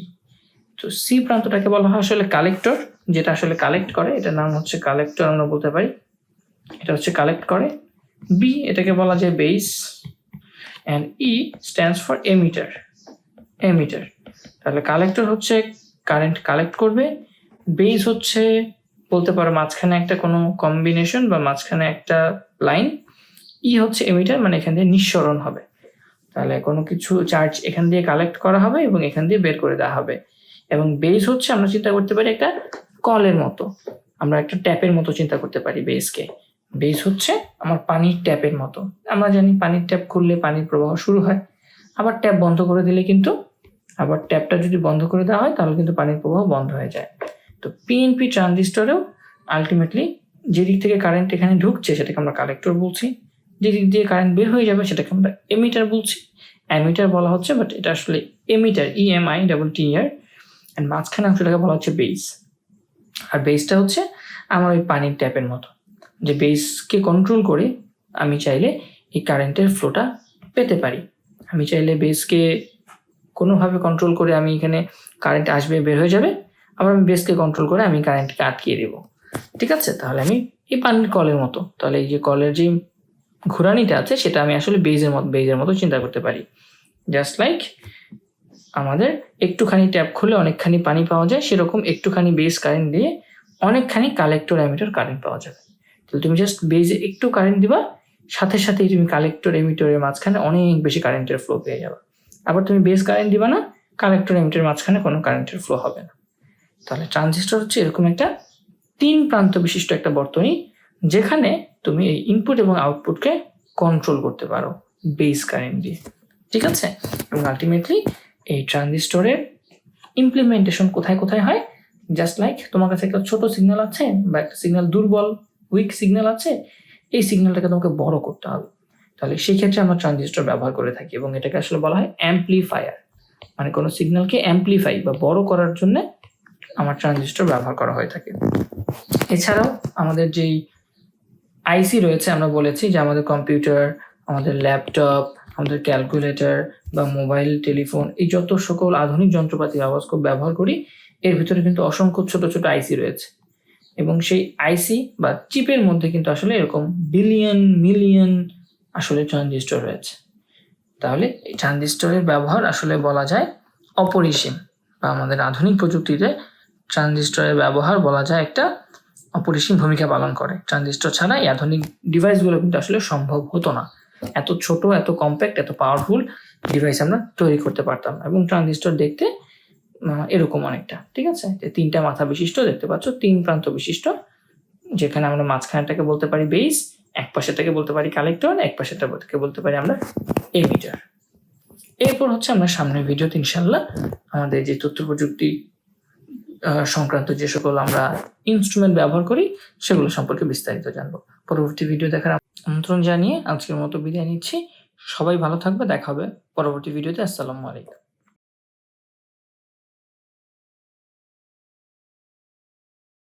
তো সি প্রান্তটাকে বলা হয় আসলে কালেক্টর, যেটা আসলে কালেক্ট করে, এটার নাম হচ্ছে কালেক্টর আমরা বলতে পারি। এটা হচ্ছে কালেক্ট করে। বি এটাকে বলা যায় base, and E stands for emitter. Emitter তাহলে কালেক্টর হচ্ছে কারেন্ট কালেক্ট করবে, বেস হচ্ছে বলতে পারো মাঝখানে একটা কোনো কম্বিনেশন বা মাঝখানে একটা লাইন, ই হচ্ছে এমিটার মানে এখান দিয়ে নিঃসরণ হবে। তাহলে কোনো কিছু চার্জ এখান দিয়ে কালেক্ট করা হবে এবং এখান দিয়ে বের করে দেওয়া হবে। এবং বেস হচ্ছে আমরা চিন্তা করতে পারি একটা কলের মতো, আমরা একটা ট্যাপের মতো চিন্তা করতে পারি বেসকে। বেস হচ্ছে আমার পানির ট্যাপের মতো। আমরা জানি পানির ট্যাপ খুললে পানির প্রবাহ শুরু হয়, আবার ট্যাপ বন্ধ করে দিলে কিন্তু, আবার ট্যাপটা যদি বন্ধ করে দেওয়া হয় তাহলে কিন্তু পানির প্রবাহ বন্ধ হয়ে যায়। তো পিএনপি ট্রানজিস্টরেও আলটিমেটলি যে দিক থেকে কারেন্ট এখানে ঢুকছে সেটাকে আমরা কালেক্টর বলছি, যে দিক দিয়ে কারেন্ট বের হয়ে যাবে সেটাকে আমরা এমিটার বলছি। অ্যামিটার বলা হচ্ছে, বাট এটা আসলে এমিটার, EMI অ্যান্ড মাঝখানে অংশটাকে বলা হচ্ছে বেস। আর বেসটা হচ্ছে আমার ওই পানির ট্যাপের মতো, যে বেসকে কন্ট্রোল করে আমি চাইলে এই কারেন্টের ফ্লোটা পেতে পারি। আমি চাইলে বেসকে কোনোভাবে কন্ট্রোল করে আমি এখানে কারেন্ট আসবে বের হয়ে যাবে, আবার আমি বেসকে কন্ট্রোল করে আমি কারেন্টকে আটকিয়ে দেবো। ঠিক আছে, তাহলে আমি এই পানির কলের মতো, তাহলে এই যে কলের যে ঘুরানিটা আছে সেটা আমি আসলে বেজের মতো চিন্তা করতে পারি। জাস্ট লাইক আমাদের একটুখানি ট্যাপ খুলে অনেকখানি পানি পাওয়া যায়, সেরকম একটুখানি বেস কারেন্ট দিয়ে অনেকখানি কালেক্টর এমিটার কারেন্ট পাওয়া যাবে। তাহলে তুমি জাস্ট বেজে একটু কারেন্ট দিবা, সাথে সাথেই তুমি কালেক্টর এমিটরের মাঝখানে অনেক বেশি কারেন্টের ফ্লো পেয়ে যাবে। আবার তুমি বেস কারেন্ট দিবা না, কালেক্টর এমিটারের মাঝখানে কোনো কারেন্টের ফ্লো হবে না। তাহলে ট্রানজিস্টর হচ্ছে এরকম একটা 3 প্রান্ত বিশিষ্ট একটা বর্তনী, যেখানে তুমি এই ইনপুট এবং আউটপুটকে কন্ট্রোল করতে পারো বেস কারেন্ট দিয়ে। ঠিক আছে, এবং আলটিমেটলি এই ট্রানজিস্টরের ইমপ্লিমেন্টেশন কোথায় কোথায় হয়, জাস্ট লাইক তোমার কাছে একটা ছোট সিগন্যাল আছে বা একটা সিগন্যাল দুর্বল উইক সিগন্যাল আছে, এই সিগন্যালটাকে তোমাকে বড় করতে হবে। তাহলে সেই ক্ষেত্রে আমরা ট্রানজিস্টর ব্যবহার করে থাকি এবং এটাকে আসলে বলা হয় অ্যাম্পলিফায়ার। মানে কোনো সিগন্যালকে অ্যাম্পলিফাই বা বড় করার জন্য আমার ট্রানজিস্টর ব্যবহার করা হয়ে থাকে। এছাড়াও আমাদের যেই আইসি রয়েছে, আমরা বলেছি যে আমাদের কম্পিউটার, আমাদের ল্যাপটপ, আমাদের ক্যালকুলেটর বা মোবাইল টেলিফোন, এই যত সকল আধুনিক যন্ত্রপাতি ব্যবহার করি, এর ভিতরে কিন্তু অসংখ্য ছোট ছোট আইসি রয়েছে। এবং সেই আইসি বা চিপের মধ্যে কিন্তু আসলে এরকম বিলিয়ন মিলিয়ন আসলে ট্রানজিস্টর রয়েছে। তাহলে এই ট্রানজিস্টরের ব্যবহার আসলে বলা যায় অপরিসীম, বা আমাদের আধুনিক প্রযুক্তিতে ট্রানজিস্টরের ব্যবহার বলা যায় একটা অপরিসীম ভূমিকা পালন করে। ট্রানজিস্টর ছাড়া এই আধুনিক ডিভাইসগুলো কিন্তু আসলে সম্ভব হতো না। এত ছোট, এত কম্প্যাক্ট, এত পাওয়ারফুল ডিভাইস আমরা তৈরি করতে পারতাম। এবং ট্রানজিস্টর দেখতে এরকম অনেকটা, ঠিক আছে, যে 3টা মাথা বিশিষ্ট দেখতে পাচ্ছ, 3 প্রান্ত বিশিষ্ট, যেখানে আমরা মাঝখানেটাকে বলতে পারি বেস, এক পাশেটাকে বলতে পারি কালেক্টর, এক পাশেটাকে বলতে পারি আমরা এমিটার। এরপর হচ্ছে আমরা সামনের ভিডিওতে ইনশাল্লাহ আমাদের যে তথ্য প্রযুক্তি সংক্রান্ত যে সকল আমরা ইনস্ট্রুমেন্ট ব্যবহার করি সেগুলো সম্পর্কে বিস্তারিত জানবো। পরবর্তী ভিডিও দেখার আমন্ত্রণ জানিয়ে আজকের মতো বিদায় নিচ্ছি। সবাই ভালো থাকবে, দেখা হবে পরবর্তী ভিডিওতে। আসসালামু আলাইকুম।